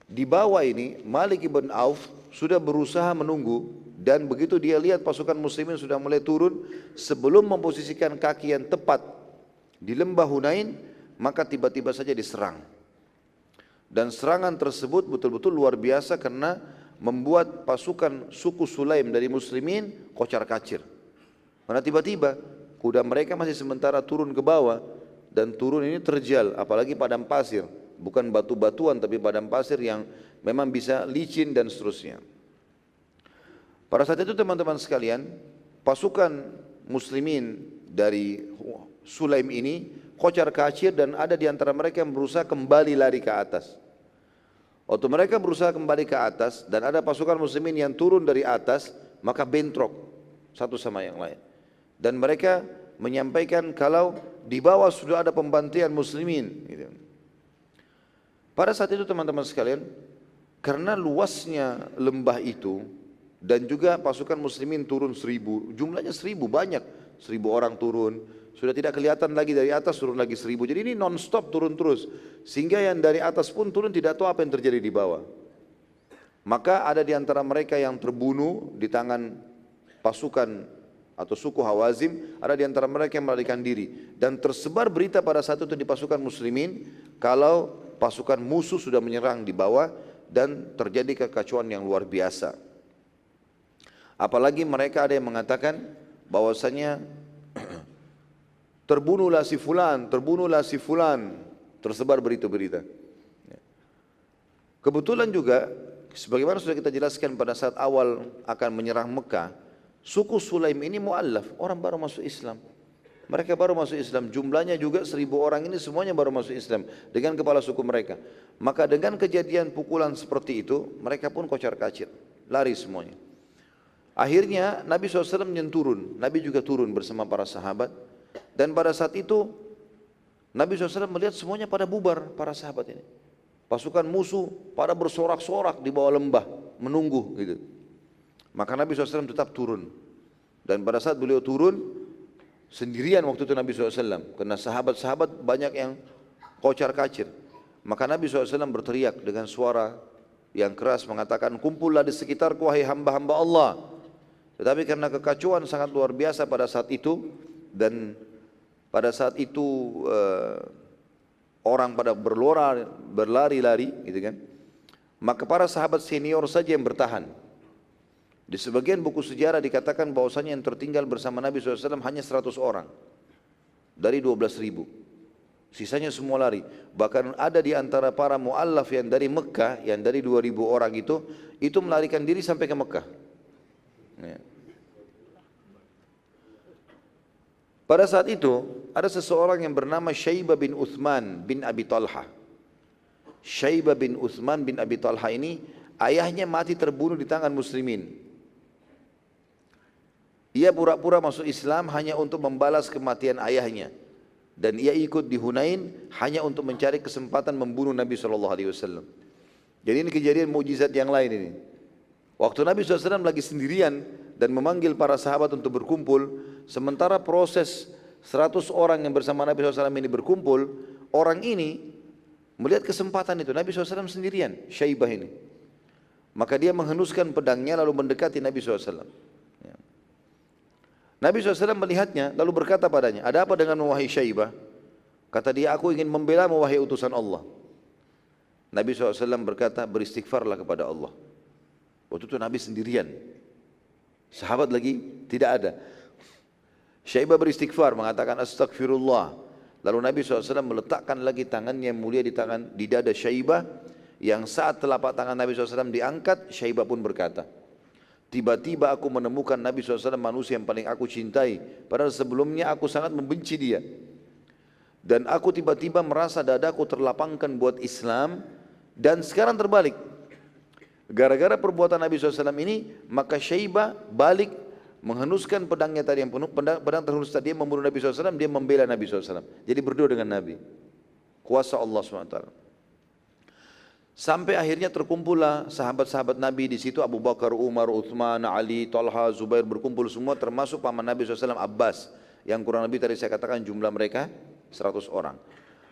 di bawah ini Malik ibn Auf sudah berusaha menunggu, dan begitu dia lihat pasukan muslimin sudah mulai turun, sebelum memposisikan kaki yang tepat di lembah Hunain, maka tiba-tiba saja diserang. Dan serangan tersebut betul-betul luar biasa karena membuat pasukan suku Sulaim dari muslimin kocar-kacir. Karena tiba-tiba kuda mereka masih sementara turun ke bawah, dan turun ini terjal, apalagi padang pasir, bukan batu-batuan tapi padang pasir yang memang bisa licin dan seterusnya. Pada saat itu teman-teman sekalian, pasukan muslimin dari Sulaim ini kocar-kacir, dan ada di antara mereka yang berusaha kembali lari ke atas. Waktu mereka berusaha kembali ke atas dan ada pasukan muslimin yang turun dari atas, maka bentrok satu sama yang lain. Dan mereka menyampaikan kalau di bawah sudah ada pembantaian muslimin. Gitu. Pada saat itu teman-teman sekalian, karena luasnya lembah itu dan juga pasukan muslimin turun 1000, jumlahnya 1000 banyak, 1000 orang turun, sudah tidak kelihatan lagi dari atas, turun lagi 1000. Jadi ini non-stop turun terus, sehingga yang dari atas pun turun tidak tahu apa yang terjadi di bawah. Maka ada di antara mereka yang terbunuh di tangan pasukan atau suku Hawazim, ada di antara mereka yang melarikan diri, dan tersebar berita pada saat itu di pasukan muslimin kalau pasukan musuh sudah menyerang di bawah, dan terjadi kekacauan yang luar biasa. Apalagi mereka ada yang mengatakan bahwasanya terbunuhlah si fulan, terbunuhlah si fulan, tersebar berita-berita. Kebetulan juga, sebagaimana sudah kita jelaskan pada saat awal akan menyerang Mekah, suku Sulaim ini mu'allaf, orang baru masuk Islam. Mereka baru masuk Islam, jumlahnya juga 1000 orang ini semuanya baru masuk Islam dengan kepala suku mereka. Maka dengan kejadian pukulan seperti itu, mereka pun kocar-kacir, lari semuanya. Akhirnya Nabi SAW turun, Nabi juga turun bersama para sahabat. Dan pada saat itu Nabi SAW melihat semuanya pada bubar, para sahabat ini. Pasukan musuh pada bersorak-sorak di bawah lembah, menunggu gitu. Maka Nabi SAW tetap turun. Dan pada saat beliau turun, sendirian waktu itu Nabi SAW, karena sahabat-sahabat banyak yang kocar-kacir. Maka Nabi SAW berteriak dengan suara yang keras mengatakan, kumpullah di sekitarku wahai hamba-hamba Allah. Tetapi karena kekacauan sangat luar biasa pada saat itu, dan pada saat itu orang pada berlari-lari gitu kan, maka para sahabat senior saja yang bertahan. Di sebagian buku sejarah dikatakan bahwasanya yang tertinggal bersama Nabi SAW hanya 100 orang dari 12.000. Sisanya semua lari. Bahkan ada di antara para mu'allaf yang dari Mekah, yang dari 2.000 orang itu melarikan diri sampai ke Mekah. Ya. Pada saat itu ada seseorang yang bernama Syaibah bin Uthman bin Abi Talha. Syaibah bin Uthman bin Abi Talha ini ayahnya mati terbunuh di tangan muslimin. Ia pura-pura masuk Islam hanya untuk membalas kematian ayahnya, dan ia ikut di Hunain hanya untuk mencari kesempatan membunuh Nabi SAW. Jadi ini kejadian mukjizat yang lain ini. Waktu Nabi SAW lagi sendirian dan memanggil para sahabat untuk berkumpul, sementara proses 100 orang yang bersama Nabi SAW ini berkumpul, orang ini melihat kesempatan itu, Nabi SAW sendirian, Syaibah ini. Maka dia menghenuskan pedangnya lalu mendekati Nabi SAW. Nabi SAW melihatnya lalu berkata padanya, ada apa dengan wahai Syaibah? Kata dia, aku ingin membela wahai utusan Allah. Nabi SAW berkata, beristighfarlah kepada Allah. Waktu itu Nabi sendirian, sahabat lagi tidak ada. Syaibah beristighfar, mengatakan astagfirullah. Lalu Nabi SAW meletakkan lagi tangannya yang mulia di dada Syaibah, yang saat telapak tangan Nabi SAW diangkat, Syaibah pun berkata, tiba-tiba aku menemukan Nabi SAW manusia yang paling aku cintai, padahal sebelumnya aku sangat membenci dia. Dan aku tiba-tiba merasa dadaku terlapangkan buat Islam, dan sekarang terbalik. Gara-gara perbuatan Nabi SAW ini, maka Syaibah balik menghenuskan pedangnya tadi yang penuh, pedang terhunus tadi, dia membunuh Nabi SAW, dia membela Nabi SAW. Jadi berdua dengan Nabi. Kuasa Allah SWT. Sampai akhirnya terkumpullah sahabat-sahabat Nabi di situ, Abu Bakar, Umar, Uthman, Ali, Talha, Zubair berkumpul semua, termasuk paman Nabi SAW Abbas, yang kurang lebih tadi saya katakan jumlah mereka 100 orang.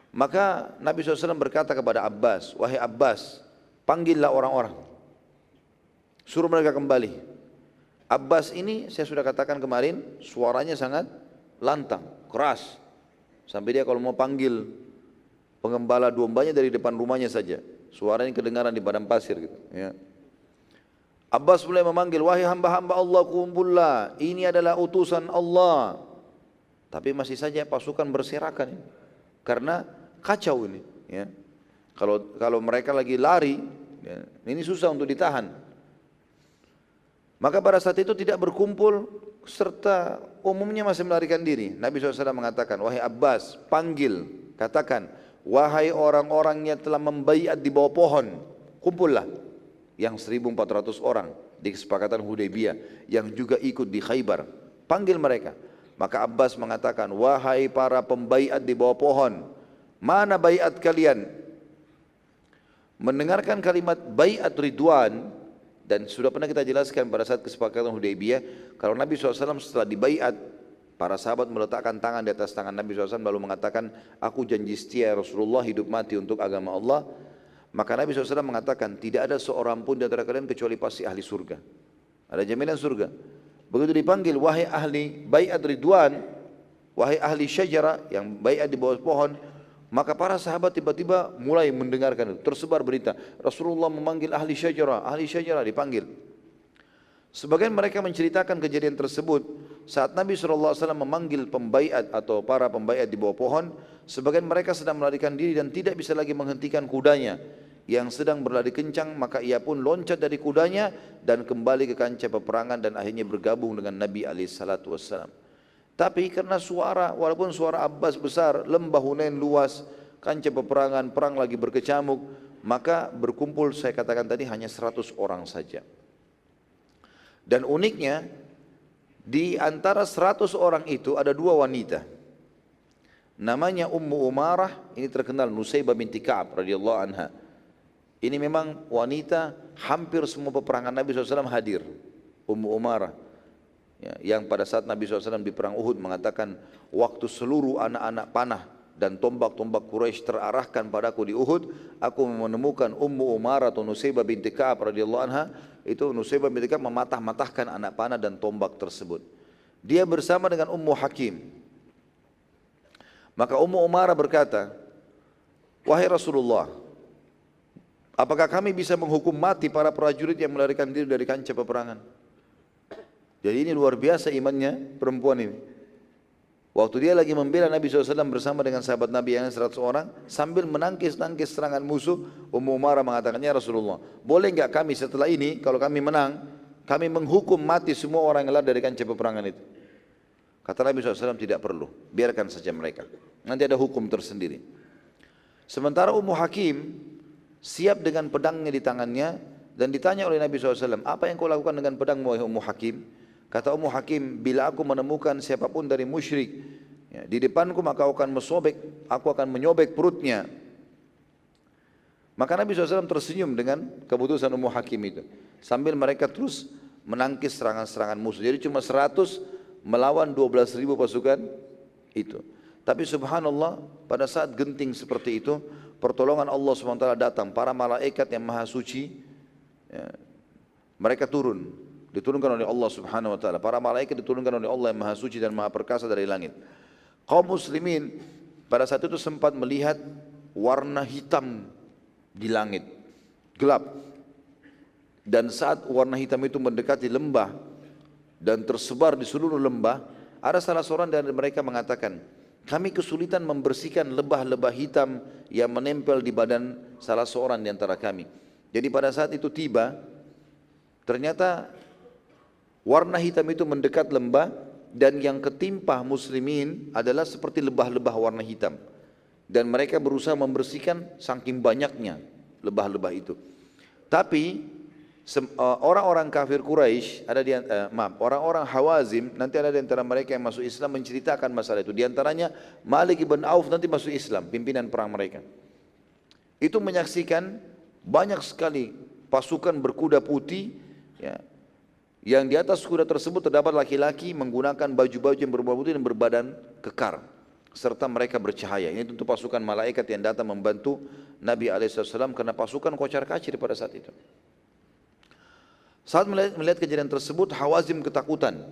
Maka Nabi SAW berkata kepada Abbas, wahai Abbas, panggillah orang-orang, suruh mereka kembali. Abbas ini saya sudah katakan kemarin, suaranya sangat lantang, keras, sampai dia kalau mau panggil pengembala dombanya dari depan rumahnya saja, suaranya kedengaran di padang pasir gitu, ya. Abbas mulai memanggil, wahai hamba-hamba Allah, kumpullah, ini adalah utusan Allah. Tapi masih saja pasukan berserakan, karena kacau ini, ya. Kalau mereka lagi lari, ya, ini susah untuk ditahan. Maka pada saat itu tidak berkumpul, serta umumnya masih melarikan diri. Nabi SAW mengatakan, wahai Abbas, panggil, katakan, wahai orang-orang yang telah membaiat di bawah pohon, kumpullah. Yang 1.400 orang di kesepakatan Hudaybiyah, yang juga ikut di Khaybar, panggil mereka. Maka Abbas mengatakan, wahai para pembaiat di bawah pohon, mana baiat kalian? Mendengarkan kalimat baiat ridwan, dan sudah pernah kita jelaskan pada saat kesepakatan Hudaybiyah, kalau Nabi SAW setelah dibaiat, para sahabat meletakkan tangan di atas tangan Nabi SAW lalu mengatakan, aku janji setia Rasulullah hidup mati untuk agama Allah. Maka Nabi SAW mengatakan, tidak ada seorang pun di antara kalian kecuali pasti ahli surga. Ada jaminan surga. Begitu dipanggil, wahai ahli baiat ridwan, wahai ahli syajara, yang baiat di bawah pohon, maka para sahabat tiba-tiba mulai mendengarkan itu. Tersebar berita, Rasulullah memanggil ahli syajara dipanggil. Sebagian mereka menceritakan kejadian tersebut saat Nabi SAW memanggil pembaiat atau para pembaiat di bawah pohon. Sebagian mereka sedang melarikan diri dan tidak bisa lagi menghentikan kudanya yang sedang berlari kencang, maka ia pun loncat dari kudanya dan kembali ke kancah peperangan dan akhirnya bergabung dengan Nabi SAW. Tapi karena suara, walaupun suara Abbas besar, lembah Hunain luas, kancah peperangan, perang lagi berkecamuk, maka berkumpul saya katakan tadi hanya 100 orang saja. Dan uniknya, di antara 100 orang itu ada 2 wanita. Namanya Ummu Umarah, ini terkenal, Nusaybah binti Ka'ab radhiyallahu anha. Ini memang wanita hampir semua peperangan Nabi SAW hadir. Ummu Umarah, ya, yang pada saat Nabi SAW di perang Uhud mengatakan, waktu seluruh anak-anak panah dan tombak-tombak Quraisy terarahkan padaku di Uhud, aku menemukan Ummu Umarah atau Nusaybah binti Ka'ab radhiyallahu anha. Itu Nusaybah binti Ka'ab mematah-matahkan anak panah dan tombak tersebut. Dia bersama dengan Ummu Hakim. Maka Ummu Umarah berkata, wahai Rasulullah, apakah kami bisa menghukum mati para prajurit yang melarikan diri dari kancah peperangan? Jadi ini luar biasa imannya perempuan ini. Waktu dia lagi membela Nabi SAW bersama dengan sahabat Nabi yang 100 orang, sambil menangkis-nangkis serangan musuh, Ummu Umarah mengatakan, ya Rasulullah, boleh enggak kami setelah ini, kalau kami menang, kami menghukum mati semua orang yang lari dari kancah peperangan itu? Kata Nabi SAW, tidak perlu, biarkan saja mereka, nanti ada hukum tersendiri. Sementara Ummu Hakim siap dengan pedangnya di tangannya, dan ditanya oleh Nabi SAW, apa yang kau lakukan dengan pedangmu, wahai Ummu Hakim? Kata Ummu Hakim, bila aku menemukan siapapun dari musyrik, ya, di depanku, maka aku akan menyobek perutnya. Maka Nabi SAW tersenyum dengan keputusan Ummu Hakim itu, sambil mereka terus menangkis serangan-serangan musuh. Jadi cuma 100 melawan 12.000 pasukan itu. Tapi subhanallah, pada saat genting seperti itu, pertolongan Allah SWT datang. Para malaikat yang maha suci, ya, mereka diturunkan oleh Allah Subhanahu wa taala. Para malaikat diturunkan oleh Allah yang maha suci dan maha perkasa dari langit. Kaum muslimin pada saat itu sempat melihat warna hitam di langit, gelap. Dan saat warna hitam itu mendekati lembah dan tersebar di seluruh lembah, ada salah seorang dari mereka mengatakan, kami kesulitan membersihkan lebah-lebah hitam yang menempel di badan salah seorang di antara kami. Jadi pada saat itu tiba, ternyata warna hitam itu mendekat lembah, dan yang ketimpa muslimin adalah seperti lebah-lebah warna hitam. Dan mereka berusaha membersihkan saking banyaknya lebah-lebah itu. Tapi orang-orang kafir Quraisy, orang-orang Hawazim, nanti ada di antara mereka yang masuk Islam menceritakan masalah itu. Di antaranya Malik ibn Auf nanti masuk Islam, pimpinan perang mereka. Itu menyaksikan Banyak sekali pasukan berkuda putih, ya, yang di atas kuda tersebut terdapat laki-laki menggunakan baju-baju yang berwarna putih dan berbadan kekar, serta mereka bercahaya. Ini tentu pasukan malaikat yang datang membantu Nabi SAW karena pasukan kocar-kacir pada saat itu. Saat melihat kejadian tersebut, Hawazim ketakutan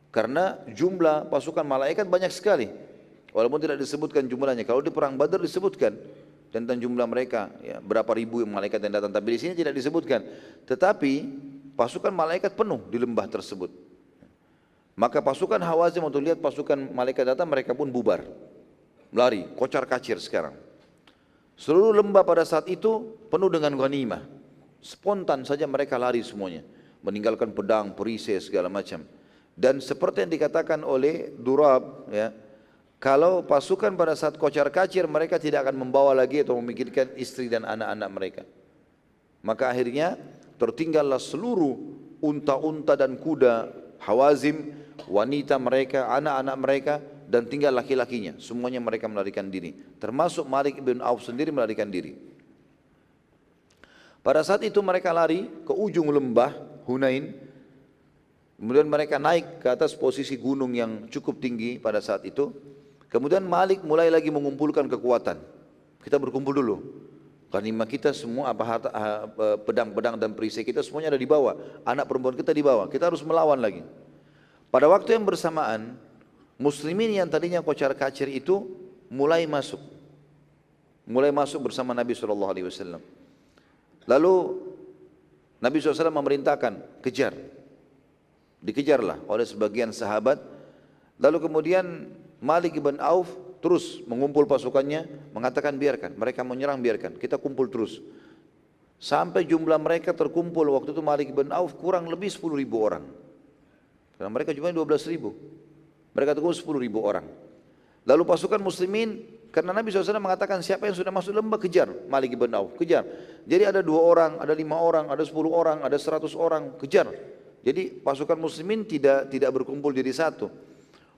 karena jumlah pasukan malaikat banyak sekali. Walaupun tidak disebutkan jumlahnya. Kalau di perang Badar disebutkan tentang jumlah mereka, ya, berapa ribu yang malaikat yang datang. Tapi di sini tidak disebutkan. Tetapi pasukan malaikat penuh di lembah tersebut. Maka pasukan Hawazim untuk lihat pasukan malaikat datang, mereka pun bubar, lari, kocar kacir sekarang. Seluruh lembah pada saat itu penuh dengan ghanimah. Spontan saja mereka lari semuanya, meninggalkan pedang, perisai segala macam. Dan seperti yang dikatakan oleh Durab, ya, kalau pasukan pada saat kocar kacir mereka tidak akan membawa lagi atau memikirkan istri dan anak-anak mereka. Maka akhirnya tertinggallah seluruh unta-unta dan kuda Hawazim, wanita mereka, anak-anak mereka, dan tinggal laki-lakinya. Semuanya mereka melarikan diri. Termasuk Malik bin Auf sendiri melarikan diri. Pada saat itu mereka lari ke ujung lembah Hunain. Kemudian mereka naik ke atas posisi gunung yang cukup tinggi pada saat itu. Kemudian Malik mulai lagi mengumpulkan kekuatan. Kita berkumpul dulu. Ghanimah kita semua, pedang-pedang dan perisai kita semuanya ada di bawah. Anak perempuan kita di bawah. Kita harus melawan lagi. Pada waktu yang bersamaan, muslimin yang tadinya kocar kacir itu mulai masuk. Mulai masuk bersama Nabi SAW. Lalu Nabi SAW memerintahkan, kejar. Dikejarlah oleh sebagian sahabat. Lalu kemudian Malik bin Auf terus mengumpul pasukannya, mengatakan biarkan, mereka menyerang biarkan, kita kumpul terus. Sampai jumlah mereka terkumpul waktu itu Malik bin Auf kurang lebih 10.000 orang. Karena mereka jumlahnya 12.000. Mereka terkumpul 10.000 orang. Lalu pasukan muslimin, karena Nabi SAW mengatakan siapa yang sudah masuk lembah kejar Malik bin Auf, kejar. Jadi ada 2 orang, ada 5 orang, ada 10 orang, ada 100 orang, kejar. Jadi pasukan muslimin tidak berkumpul jadi satu.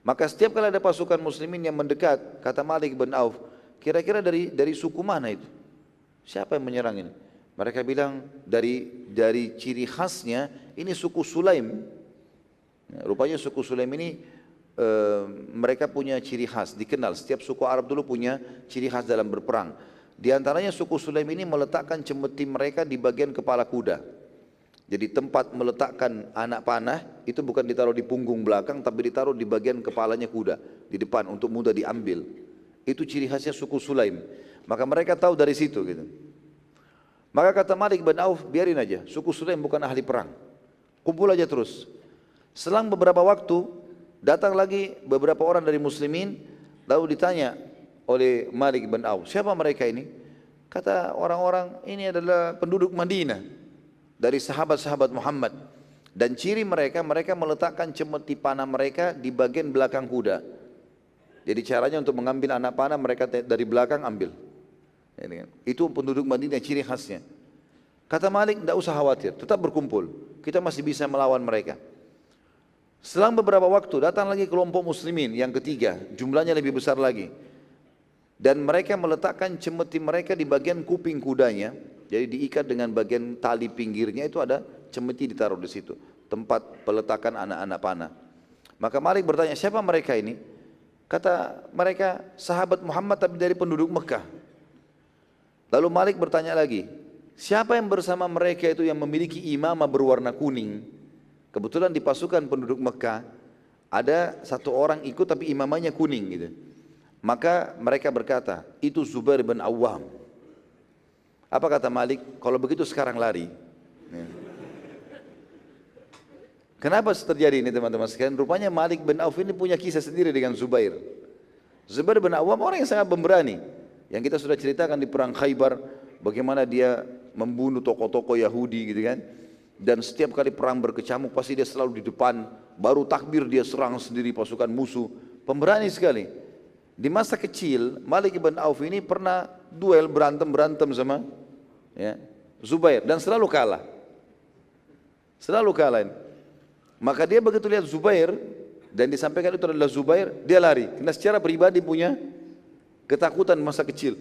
Maka setiap kali ada pasukan muslimin yang mendekat, kata Malik bin Auf, kira-kira dari suku mana itu? Siapa yang menyerang ini? Mereka bilang dari ciri khasnya ini suku Sulaim. Rupanya suku Sulaim ini mereka punya ciri khas, dikenal. Setiap suku Arab dulu punya ciri khas dalam berperang. Di antaranya suku Sulaim ini meletakkan cemeti mereka di bagian kepala kuda. Jadi tempat meletakkan anak panah itu bukan ditaruh di punggung belakang, tapi ditaruh di bagian kepalanya kuda, di depan untuk mudah diambil. Itu ciri khasnya suku Sulaim. Maka mereka tahu dari situ gitu. Maka kata Malik bin Auf, biarin aja, suku Sulaim bukan ahli perang. Kumpul aja terus. Selang beberapa waktu, datang lagi beberapa orang dari muslimin, lalu ditanya oleh Malik bin Auf, siapa mereka ini? Kata orang-orang, ini adalah penduduk Madinah. Dari sahabat-sahabat Muhammad, dan ciri mereka meletakkan cemeti panah mereka di bagian belakang kuda. Jadi caranya untuk mengambil anak panah mereka dari belakang ambil. Itu penduduk Madinah ciri khasnya. Kata Malik, tidak usah khawatir, tetap berkumpul, kita masih bisa melawan mereka. Selang beberapa waktu datang lagi kelompok muslimin yang ketiga, jumlahnya lebih besar lagi. Dan mereka meletakkan cemeti mereka di bagian kuping kudanya. Jadi diikat dengan bagian tali pinggirnya itu ada cemeti ditaruh di situ, tempat peletakan anak-anak panah. Maka Malik bertanya, siapa mereka ini? Kata mereka, sahabat Muhammad tapi dari penduduk Mekah. Lalu Malik bertanya lagi, siapa yang bersama mereka itu yang memiliki imamah berwarna kuning? Kebetulan di pasukan penduduk Mekah ada satu orang ikut tapi imamahnya kuning gitu. Maka mereka berkata, itu Zubair bin Awwam. Apa kata Malik? Kalau begitu sekarang lari. Kenapa terjadi ini teman-teman sekalian? Rupanya Malik bin Auf ini punya kisah sendiri dengan Zubair. Zubair bin Awwam orang yang sangat pemberani. Yang kita sudah ceritakan di perang Khaybar, bagaimana dia membunuh tokoh-tokoh Yahudi gitu kan. Dan setiap kali perang berkecamuk pasti dia selalu di depan, baru takbir dia serang sendiri pasukan musuh. Pemberani sekali. Di masa kecil, Malik bin Auf ini pernah duel berantem sama Zubair dan selalu kalah. Selalu kalah. Maka dia begitu lihat Zubair dan disampaikan itu adalah Zubair, dia lari. Karena secara pribadi punya ketakutan masa kecil.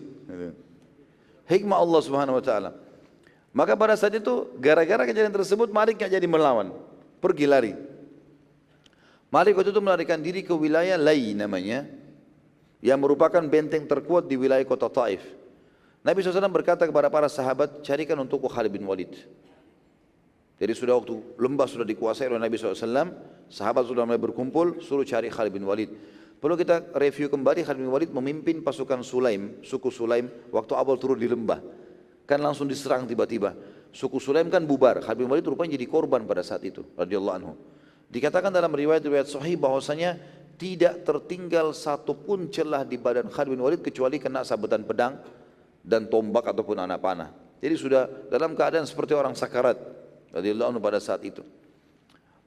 Hikmah Allah Subhanahu wa taala. Maka pada saat itu gara-gara kejadian tersebut Malik nggak jadi melawan, pergi lari. Malik waktu itu melarikan diri ke wilayah Lai namanya, yang merupakan benteng terkuat di wilayah kota Taif. Nabi SAW berkata kepada para sahabat, carikan untukku Khalid bin Walid. Jadi sudah waktu lembah sudah dikuasai oleh Nabi SAW, sahabat sudah mulai berkumpul, suruh cari Khalid bin Walid. Perlu kita review kembali, Khalid bin Walid memimpin pasukan Sulaim, suku Sulaim, waktu awal turun di lembah. Kan langsung diserang tiba-tiba. Suku Sulaim kan bubar, Khalid bin Walid rupanya jadi korban pada saat itu, radhiyallahu anhu. Dikatakan dalam riwayat-riwayat sahih bahwasanya tidak tertinggal satupun celah di badan Khalid bin Walid kecuali kena sabetan pedang dan tombak ataupun anak panah. Jadi sudah dalam keadaan seperti orang sakarat, radhiyallahu anhu pada saat itu.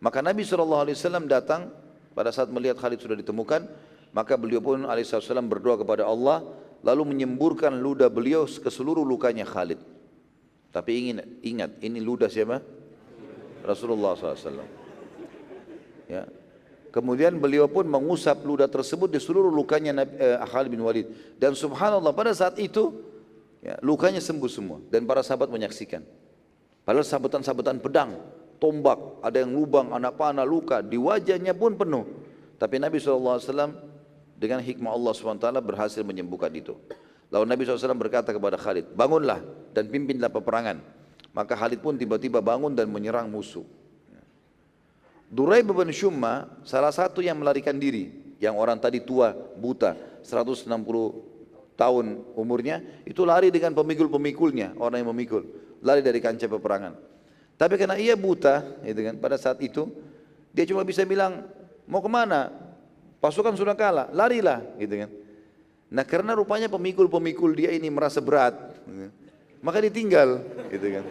Maka Nabi SAW datang pada saat melihat Khalid sudah ditemukan, maka beliau pun alaihissalam berdoa kepada Allah, lalu menyemburkan ludah beliau ke seluruh lukanya Khalid. Tapi ingat, ini ludah siapa? Rasulullah SAW. Ya. Kemudian beliau pun mengusap ludah tersebut di seluruh lukanya Khalid bin Walid. Dan subhanallah pada saat itu ya, lukanya sembuh semua. Dan para sahabat menyaksikan. Padahal sabetan-sabetan pedang, tombak, ada yang lubang, anak panah, luka, di wajahnya pun penuh. Tapi Nabi SAW dengan hikmah Allah SWT berhasil menyembuhkan itu. Lalu Nabi SAW berkata kepada Khalid, bangunlah dan pimpinlah peperangan. Maka Khalid pun tiba-tiba bangun dan menyerang musuh. Duraib bin Shumma salah satu yang melarikan diri, yang orang tadi tua, buta, 160 tahun umurnya, itu lari dengan pemikul-pemikulnya, orang yang memikul, lari dari kancah peperangan. Tapi karena ia buta, gitu kan, pada saat itu dia cuma bisa bilang, mau kemana? Pasukan sudah kalah, larilah, gitu kan. Nah karena rupanya pemikul-pemikul dia ini merasa berat, gitu, maka ditinggal, gitu kan.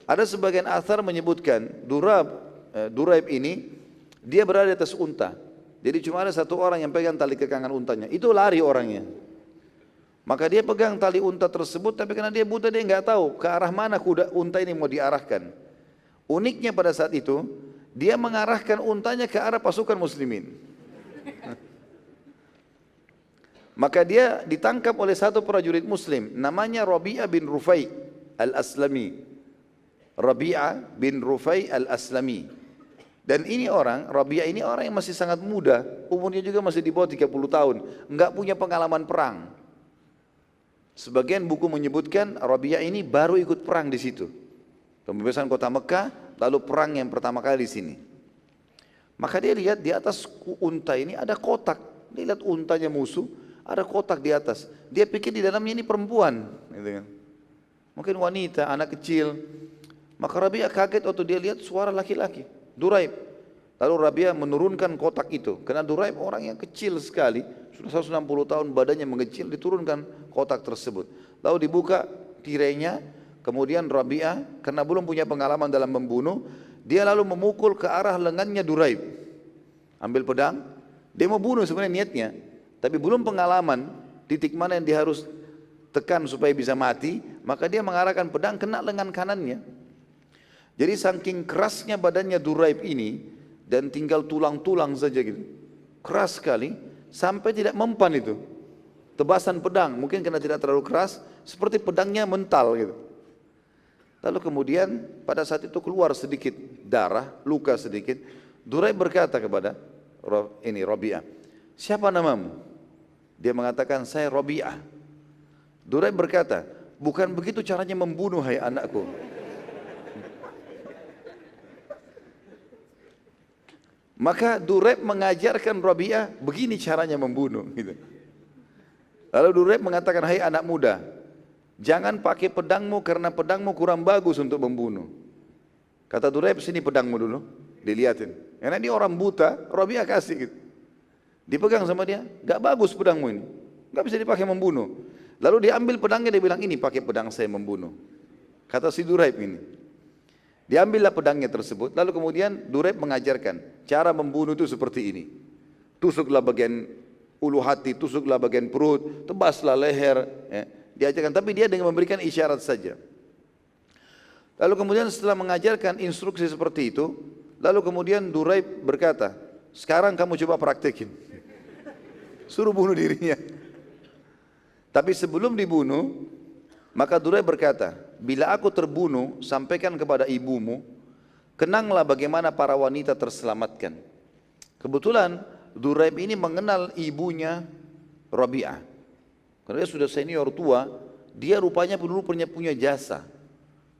Ada sebagian athar menyebutkan Duraib ini dia berada di atas unta. Jadi cuma ada satu orang yang pegang tali kekangan untanya. Itu lari orangnya. Maka dia pegang tali unta tersebut, tapi karena dia buta dia nggak tahu ke arah mana kuda unta ini mau diarahkan. Uniknya pada saat itu dia mengarahkan untanya ke arah pasukan muslimin. Maka dia ditangkap oleh satu prajurit muslim namanya Rabi'ah bin Rufai al-Aslami. Rabi'ah bin Rufai al-Aslami. Dan ini Rabi'ah ini orang yang masih sangat muda, umurnya juga masih di bawah 30 tahun, enggak punya pengalaman perang. Sebagian buku menyebutkan Rabi'ah ini baru ikut perang di situ. Pembebasan kota Mekah, lalu perang yang pertama kali di sini. Maka dia lihat di atas unta ini ada kotak. Dia lihat untanya musuh, ada kotak di atas. Dia pikir di dalamnya ini perempuan, gitu kan. Mungkin wanita, anak kecil. Maka Rabi'ah kaget waktu dia lihat suara laki-laki, Duraib. Lalu Rabi'ah menurunkan kotak itu, karena Duraib orang yang kecil sekali, sudah 160 tahun badannya mengecil, diturunkan kotak tersebut. Lalu dibuka tirainya, kemudian Rabi'ah karena belum punya pengalaman dalam membunuh, dia lalu memukul ke arah lengannya Duraib. Ambil pedang, dia mau bunuh sebenarnya niatnya, tapi belum pengalaman titik mana yang dia harus tekan supaya bisa mati, maka dia mengarahkan pedang kena lengan kanannya. Jadi saking kerasnya badannya Duraib ini dan tinggal tulang-tulang saja gitu, keras sekali sampai tidak mempan itu. Tebasan pedang mungkin karena tidak terlalu keras, seperti pedangnya mental gitu. Lalu kemudian pada saat itu keluar sedikit darah, luka sedikit. Duraib berkata kepada Rabi'ah, siapa namamu? Dia mengatakan saya Rabi'ah. Duraib berkata, bukan begitu caranya membunuh hai anakku. Maka Duraib mengajarkan Rabi'ah begini caranya membunuh gitu. Lalu Duraib mengatakan, hai anak muda, jangan pakai pedangmu karena pedangmu kurang bagus untuk membunuh. Kata Duraib, sini pedangmu dulu, dilihatin. Karena dia orang buta, Rabi'ah kasih gitu. Dipegang sama dia, gak bagus pedangmu ini, gak bisa dipakai membunuh. Lalu dia ambil pedangnya, dia bilang, ini pakai pedang saya membunuh. Kata si Duraib ini. Diambillah pedangnya tersebut, lalu kemudian Duraib mengajarkan cara membunuh itu seperti ini. Tusuklah bagian ulu hati, tusuklah bagian perut, tebaslah leher. Ya. Diajarkan, tapi dia dengan memberikan isyarat saja. Lalu kemudian setelah mengajarkan instruksi seperti itu, lalu kemudian Duraib berkata, sekarang kamu coba praktekin. Suruh bunuh dirinya. Tapi sebelum dibunuh, maka Duraib berkata, bila aku terbunuh, sampaikan kepada ibumu, kenanglah bagaimana para wanita terselamatkan. Kebetulan Duraib ini mengenal ibunya Rabi'ah. Karena dia sudah senior tua, dia rupanya dulu punya jasa.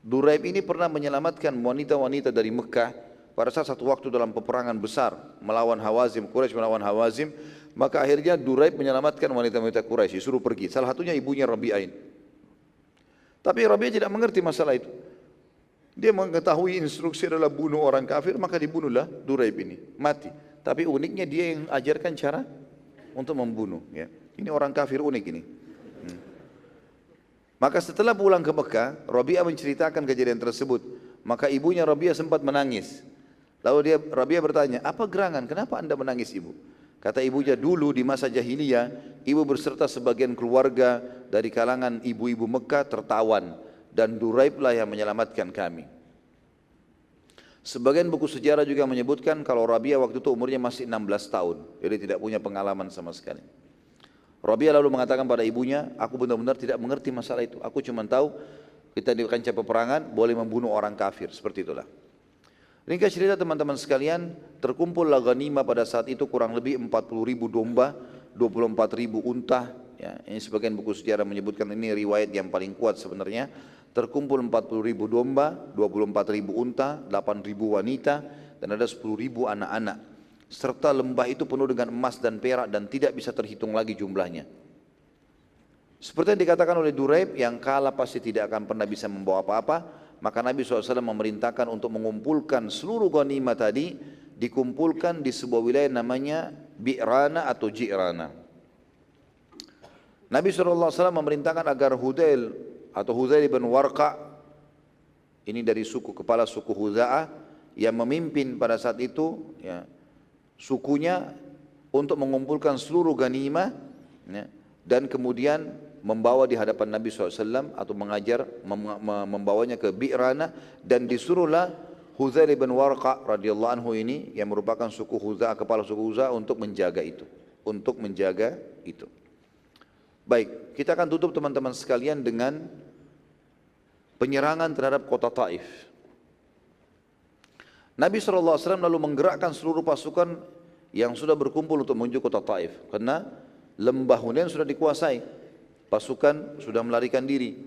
Duraib ini pernah menyelamatkan wanita-wanita dari Mekah pada saat satu waktu dalam peperangan besar melawan Hawazim, Quraisy melawan Hawazim, maka akhirnya Duraib menyelamatkan wanita-wanita Quraisy, disuruh pergi. Salah satunya ibunya Rabi'ah ini. Tapi Rabi'ah tidak mengerti masalah itu. Dia mengetahui instruksi adalah bunuh orang kafir, maka dibunuhlah Duraib ini, mati. Tapi uniknya dia yang ajarkan cara untuk membunuh. Ya. Ini orang kafir unik ini. Maka setelah pulang ke Mekah, Rabi'ah menceritakan kejadian tersebut. Maka ibunya Rabi'ah sempat menangis. Lalu Rabi'ah bertanya, apa gerangan? Kenapa anda menangis ibu? Kata ibunya, dulu di masa jahiliyah, ibu berserta sebagian keluarga dari kalangan ibu-ibu Mekah tertawan. Dan Duraib lah yang menyelamatkan kami. Sebagian buku sejarah juga menyebutkan kalau Rabi'ah waktu itu umurnya masih 16 tahun. Jadi tidak punya pengalaman sama sekali. Rabi'ah lalu mengatakan pada ibunya, aku benar-benar tidak mengerti masalah itu. Aku cuma tahu kita di kancah peperangan boleh membunuh orang kafir. Seperti itulah. Ringkas cerita teman-teman sekalian, terkumpullah ghanimah pada saat itu kurang lebih 40.000 domba, 24.000 unta. Ya, ini sebagian buku sejarah menyebutkan ini riwayat yang paling kuat sebenarnya. Terkumpul 40.000 domba, 24.000 unta, 8.000 wanita, dan ada 10.000 anak-anak. Serta lembah itu penuh dengan emas dan perak dan tidak bisa terhitung lagi jumlahnya. Seperti yang dikatakan oleh Duraib, yang kalah pasti tidak akan pernah bisa membawa apa-apa, maka Nabi SAW memerintahkan untuk mengumpulkan seluruh ghanimah tadi, dikumpulkan di sebuah wilayah namanya Bi'rana atau Ji'rana. Nabi SAW memerintahkan agar Hudail atau Hudail bin Warqa, ini dari kepala suku Huza'ah, yang memimpin pada saat itu, ya, sukunya untuk mengumpulkan seluruh ghanimah, ya, dan kemudian membawa di hadapan Nabi SAW atau membawanya ke Bi'rana, dan disuruhlah Huzail bin Warqa radhiyallahu anhu ini yang merupakan suku Huza'ah, kepala suku Huza'ah, untuk menjaga itu. Baik, kita akan tutup teman-teman sekalian dengan penyerangan terhadap kota Taif. Nabi SAW lalu menggerakkan seluruh pasukan yang sudah berkumpul untuk menuju kota Taif. Karena lembah Hunain sudah dikuasai. Pasukan sudah melarikan diri.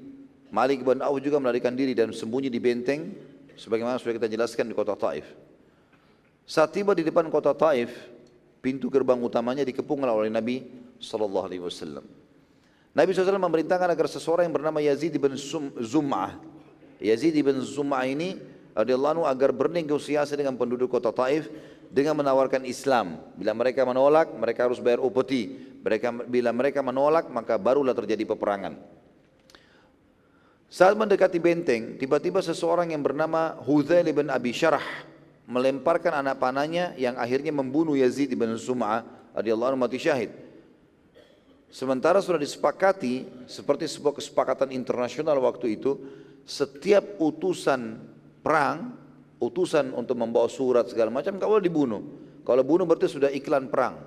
Malik bin Auf juga melarikan diri dan sembunyi di benteng, sebagaimana sudah kita jelaskan di kota Taif. Saat tiba di depan kota Taif, pintu gerbang utamanya dikepung oleh Nabi SAW. Nabi SAW memerintahkan agar seseorang yang bernama Yazid bin Zum'ah. Yazid bin Zum'ah ini radhiyallahu anhu agar bernegosiasi dengan penduduk kota Taif dengan menawarkan Islam. Bila mereka menolak, mereka harus bayar upeti. Bila mereka menolak, maka barulah terjadi peperangan. Saat mendekati benteng, tiba-tiba seseorang yang bernama Huzail bin Abi Syarah melemparkan anak panahnya yang akhirnya membunuh Yazid bin Zum'ah radhiyallahu anhu mati syahid. Sementara sudah disepakati seperti sebuah kesepakatan internasional waktu itu, setiap utusan perang, utusan untuk membawa surat segala macam, nggak boleh dibunuh. Kalau bunuh berarti sudah iklan perang.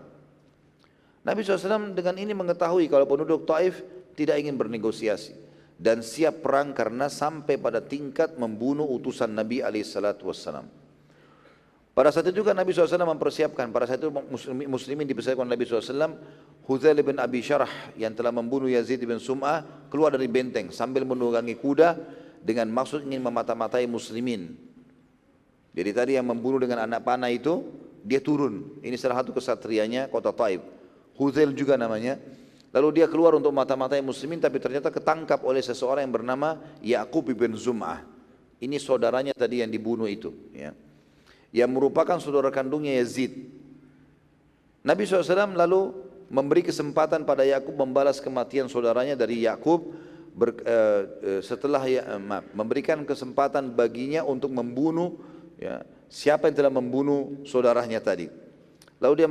Nabi SAW dengan ini mengetahui kalau penduduk Taif tidak ingin bernegosiasi dan siap perang karena sampai pada tingkat membunuh utusan Nabi SAW. Pada saat itu juga Nabi SAW mempersiapkan, pada saat itu muslimin dipersiapkan Nabi SAW, Huzail bin Abi Syarah yang telah membunuh Yazid bin Sum'ah keluar dari benteng sambil menunggangi kuda dengan maksud ingin memata-matai muslimin. Jadi tadi yang membunuh dengan anak panah itu, dia turun. Ini salah satu kesatrianya kota Taif. Huzail juga namanya. Lalu dia keluar untuk mata-matai muslimin, tapi ternyata ketangkap oleh seseorang yang bernama Ya'qub bin Zum'ah. Ini saudaranya tadi yang dibunuh itu, ya, yang merupakan saudara kandungnya Yazid. Nabi SAW lalu memberi kesempatan pada Ya'qub membalas kematian saudaranya dari Ya'qub, memberikan kesempatan baginya untuk membunuh, ya, siapa yang telah membunuh saudaranya tadi. Lalu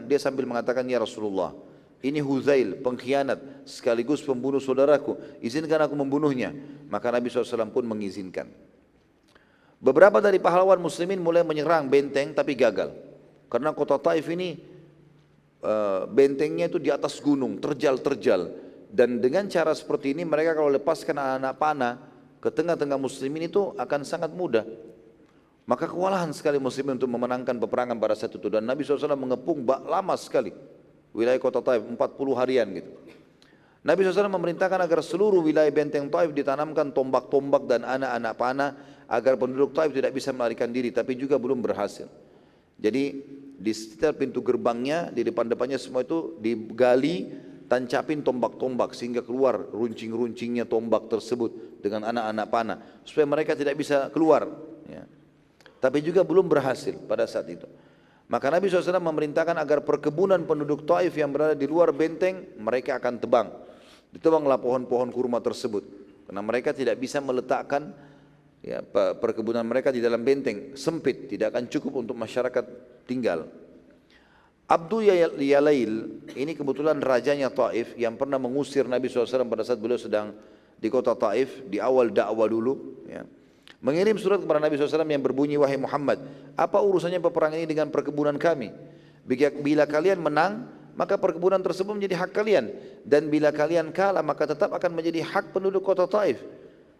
dia sambil mengatakan, ya Rasulullah, ini Huzail, pengkhianat sekaligus pembunuh saudaraku, izinkan aku membunuhnya. Maka Nabi SAW pun mengizinkan. Beberapa dari pahlawan muslimin mulai menyerang benteng tapi gagal. Karena kota Taif ini bentengnya itu di atas gunung, terjal-terjal. Dan dengan cara seperti ini mereka kalau lepaskan anak-anak panah ke tengah-tengah muslimin itu akan sangat mudah. Maka kewalahan sekali muslimin untuk memenangkan peperangan pada saat itu. Dan Nabi SAW mengepung lama sekali wilayah kota Taif, 40 harian gitu. Nabi SAW memerintahkan agar seluruh wilayah benteng Taif ditanamkan tombak-tombak dan anak-anak panah agar penduduk Taif tidak bisa melarikan diri, tapi juga belum berhasil. Jadi di sekitar pintu gerbangnya, di depan-depannya semua itu digali, tancapin tombak-tombak sehingga keluar runcing-runcingnya tombak tersebut dengan anak-anak panah supaya mereka tidak bisa keluar. Ya. Tapi juga belum berhasil pada saat itu. Maka Nabi SAW memerintahkan agar perkebunan penduduk Taif yang berada di luar benteng mereka akan tebang. Ditebanglah pohon-pohon kurma tersebut karena mereka tidak bisa meletakkan ya, perkebunan mereka di dalam benteng sempit, tidak akan cukup untuk masyarakat tinggal. Abdu Yalail ini kebetulan rajanya Taif yang pernah mengusir Nabi SAW pada saat beliau sedang di kota Taif di awal dakwah dulu ya. Mengirim surat kepada Nabi SAW yang berbunyi, wahai Muhammad, apa urusannya peperangan ini dengan perkebunan kami? Bila kalian menang, maka perkebunan tersebut menjadi hak kalian. Dan bila kalian kalah, maka tetap akan menjadi hak penduduk kota Taif.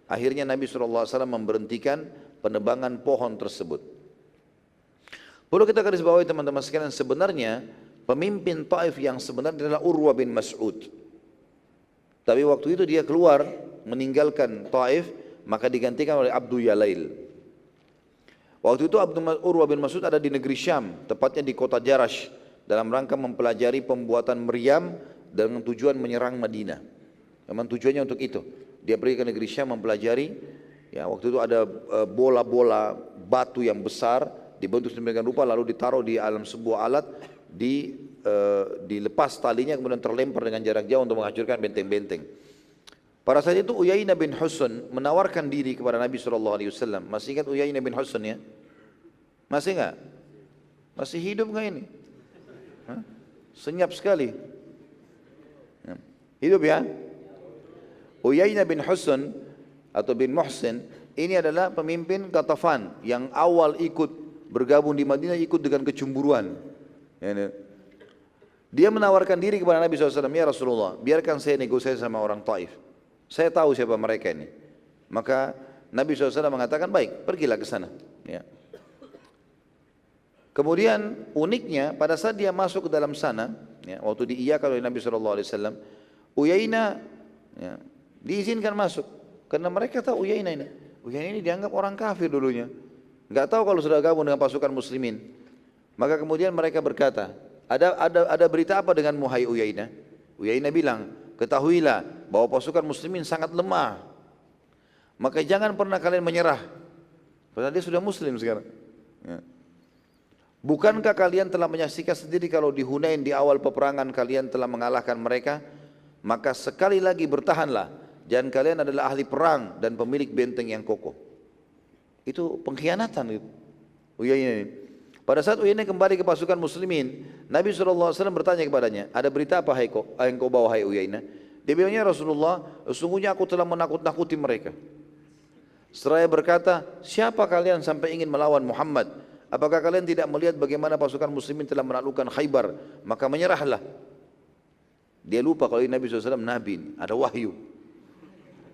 Akhirnya Nabi SAW memberhentikan penebangan pohon tersebut. Perlu kita garis bawahi teman-teman sekalian, sebenarnya pemimpin Taif yang sebenarnya adalah Urwah bin Mas'ud. Tapi waktu itu dia keluar meninggalkan Taif, maka digantikan oleh Abdu Yalail. Waktu itu Urwah bin Mas'ud ada di negeri Syam, tepatnya di kota Jarash, dalam rangka mempelajari pembuatan meriam dengan tujuan menyerang Madinah. Memang tujuannya untuk itu. Dia pergi ke negeri Syam mempelajari. Ya, waktu itu ada bola-bola batu yang besar dibentuk sedemikian rupa lalu ditaruh di dalam sebuah alat, dilepas talinya kemudian terlempar dengan jarak jauh untuk menghancurkan benteng-benteng. Pada saat itu Uyainah bin Husn menawarkan diri kepada Nabi SAW. Masih ingat Uyainah bin Husn ya? Masih enggak? Masih hidup enggak ini? Hah? Senyap sekali. Hidup ya? Uyainah bin Husn atau bin Muhsin ini adalah pemimpin Ghatafan yang awal ikut bergabung di Madinah, ikut dengan kecemburuan. Dia menawarkan diri kepada Nabi SAW, ya Rasulullah, biarkan saya negosiasi sama orang Taif. Saya tahu siapa mereka ini. Maka Nabi SAW mengatakan, baik, pergilah ke sana. Ya. Kemudian uniknya pada saat dia masuk ke dalam sana, ya, waktu diiyakan oleh Nabi SAW, Uyainah ya, diizinkan masuk. Karena mereka tahu Uyainah ini. Uyainah ini dianggap orang kafir dulunya. Enggak tahu kalau sudah gabung dengan pasukan muslimin. Maka kemudian mereka berkata, ada berita apa dengan Muhai Uyainah? Uyainah bilang, ketahuilah bahwa pasukan muslimin sangat lemah. Maka jangan pernah kalian menyerah. Padahal dia sudah muslim sekarang. Ya. Bukankah kalian telah menyaksikan sendiri kalau di Hunain di awal peperangan kalian telah mengalahkan mereka? Maka sekali lagi bertahanlah. Dan kalian adalah ahli perang dan pemilik benteng yang kokoh. Itu pengkhianatan gitu. Uyainah ini. Pada saat Uyainah kembali ke pasukan muslimin, Nabi SAW bertanya kepadanya, ada berita apa yang kau bawa hai Uyainah? Dia bilangnya, Rasulullah, sesungguhnya aku telah menakut-nakuti mereka. Seraya berkata, siapa kalian sampai ingin melawan Muhammad? Apakah kalian tidak melihat bagaimana pasukan muslimin telah menaklukkan Khaybar? Maka menyerahlah. Dia lupa kalau Nabi SAW Nabi, ada wahyu.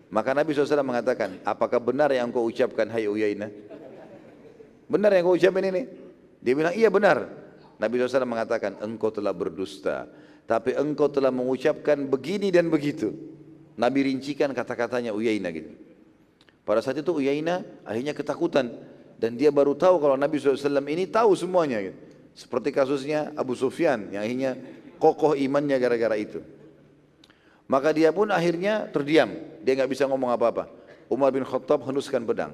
Maka Nabi SAW mengatakan, apakah benar yang kau ucapkan hai Uyainah? Benar yang kau ucapkan ini? Dia bilang, iya benar. Nabi SAW mengatakan, engkau telah berdusta. Tapi engkau telah mengucapkan begini dan begitu. Nabi rincikan kata-katanya Uyainah gitu. Pada saat itu Uyainah akhirnya ketakutan. Dan dia baru tahu kalau Nabi SAW ini tahu semuanya gitu. Seperti kasusnya Abu Sufyan yang akhirnya kokoh imannya gara-gara itu. Maka dia pun akhirnya terdiam. Dia nggak bisa ngomong apa-apa. Umar bin Khattab henuskan pedang.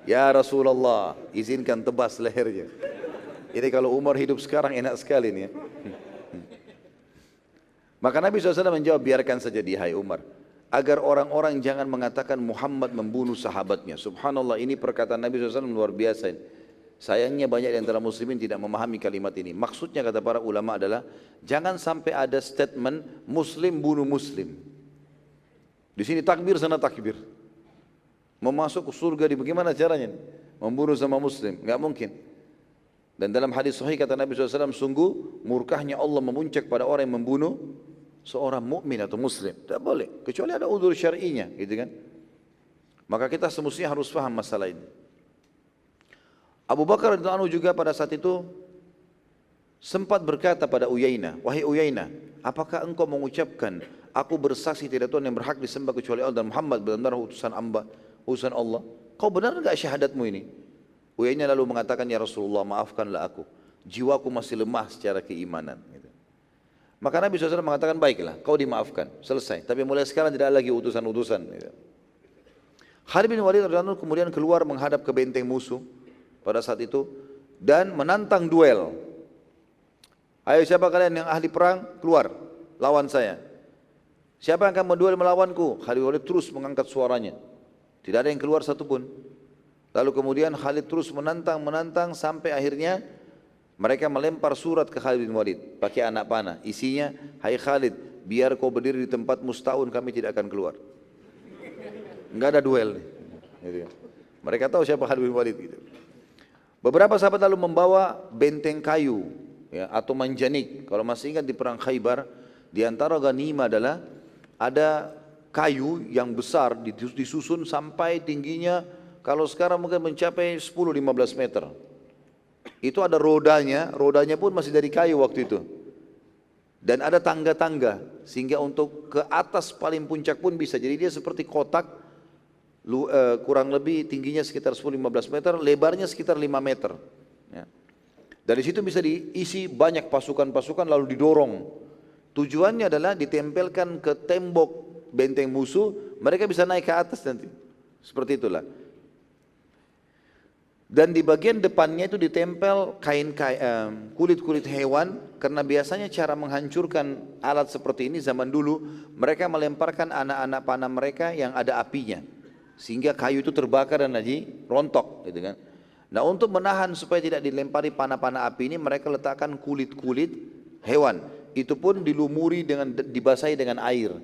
Ya Rasulullah, izinkan tebas lehernya. Ini kalau Umar hidup sekarang enak sekali nih ya. Maka Nabi SAW menjawab, biarkan saja dia hai Umar. Agar orang-orang jangan mengatakan Muhammad membunuh sahabatnya. Subhanallah, ini perkataan Nabi SAW luar biasa. Sayangnya banyak di antara muslimin tidak memahami kalimat ini. Maksudnya kata para ulama adalah, jangan sampai ada statement Muslim bunuh Muslim. Di sini takbir, sana takbir. Mau masuk ke surga di bagaimana caranya? Membunuh sama Muslim, enggak mungkin. Dan dalam hadis sahih kata Nabi SAW, sungguh murkahnya Allah memuncak pada orang yang membunuh seorang mukmin atau muslim. Tidak boleh, kecuali ada udzur syar'inya, gitu kan. Maka kita semestinya harus paham masalah ini. Abu Bakar radhiyallahu anhu juga pada saat itu sempat berkata pada Uyainah, wahai Uyainah, apakah engkau mengucapkan, aku bersaksi tidak Tuhan yang berhak disembah kecuali Allah dan Muhammad benar-benar utusan Allah. Kau benar enggak syahadatmu ini? Uyainah lalu mengatakan, ya Rasulullah, maafkanlah aku, jiwaku masih lemah secara keimanan. Gitu. Maka Nabi SAW mengatakan, baiklah, kau dimaafkan, selesai. Tapi mulai sekarang tidak ada lagi utusan-utusan. Gitu. Khalid bin Walid radhiyallahu anhu kemudian keluar menghadap ke benteng musuh pada saat itu dan menantang duel. Ayo siapa kalian yang ahli perang, keluar, lawan saya. Siapa yang akan menduel melawanku? Khalid bin Walid terus mengangkat suaranya. Tidak ada yang keluar satupun. Lalu kemudian Khalid terus menantang sampai akhirnya mereka melempar surat ke Khalid bin Walid pakai anak panah. Isinya, hai Khalid, biar kau berdiri di tempatmu setahun kami tidak akan keluar. Enggak ada duel. Gitu. Mereka tahu siapa Khalid bin Walid. Gitu. Beberapa sahabat lalu membawa benteng kayu ya, atau manjanik. Kalau masih ingat di perang Khaybar, di antara ghanimah adalah ada kayu yang besar disusun sampai tingginya kalau sekarang mungkin mencapai 10-15 meter. Itu ada rodanya pun masih dari kayu waktu itu. Dan ada tangga-tangga, sehingga untuk ke atas paling puncak pun bisa. Jadi dia seperti kotak, kurang lebih tingginya sekitar 10-15 meter, lebarnya sekitar 5 meter. Ya. Dari situ bisa diisi banyak pasukan-pasukan lalu didorong. Tujuannya adalah ditempelkan ke tembok benteng musuh, mereka bisa naik ke atas nanti. Seperti itulah. Dan di bagian depannya itu ditempel kulit-kulit hewan, karena biasanya cara menghancurkan alat seperti ini zaman dulu, mereka melemparkan anak-anak panah mereka yang ada apinya, sehingga kayu itu terbakar dan lagi rontok, gitu kan. Nah, untuk menahan supaya tidak dilempari panah-panah api ini, mereka letakkan kulit-kulit hewan. Itu pun dilumuri dibasahi dengan air.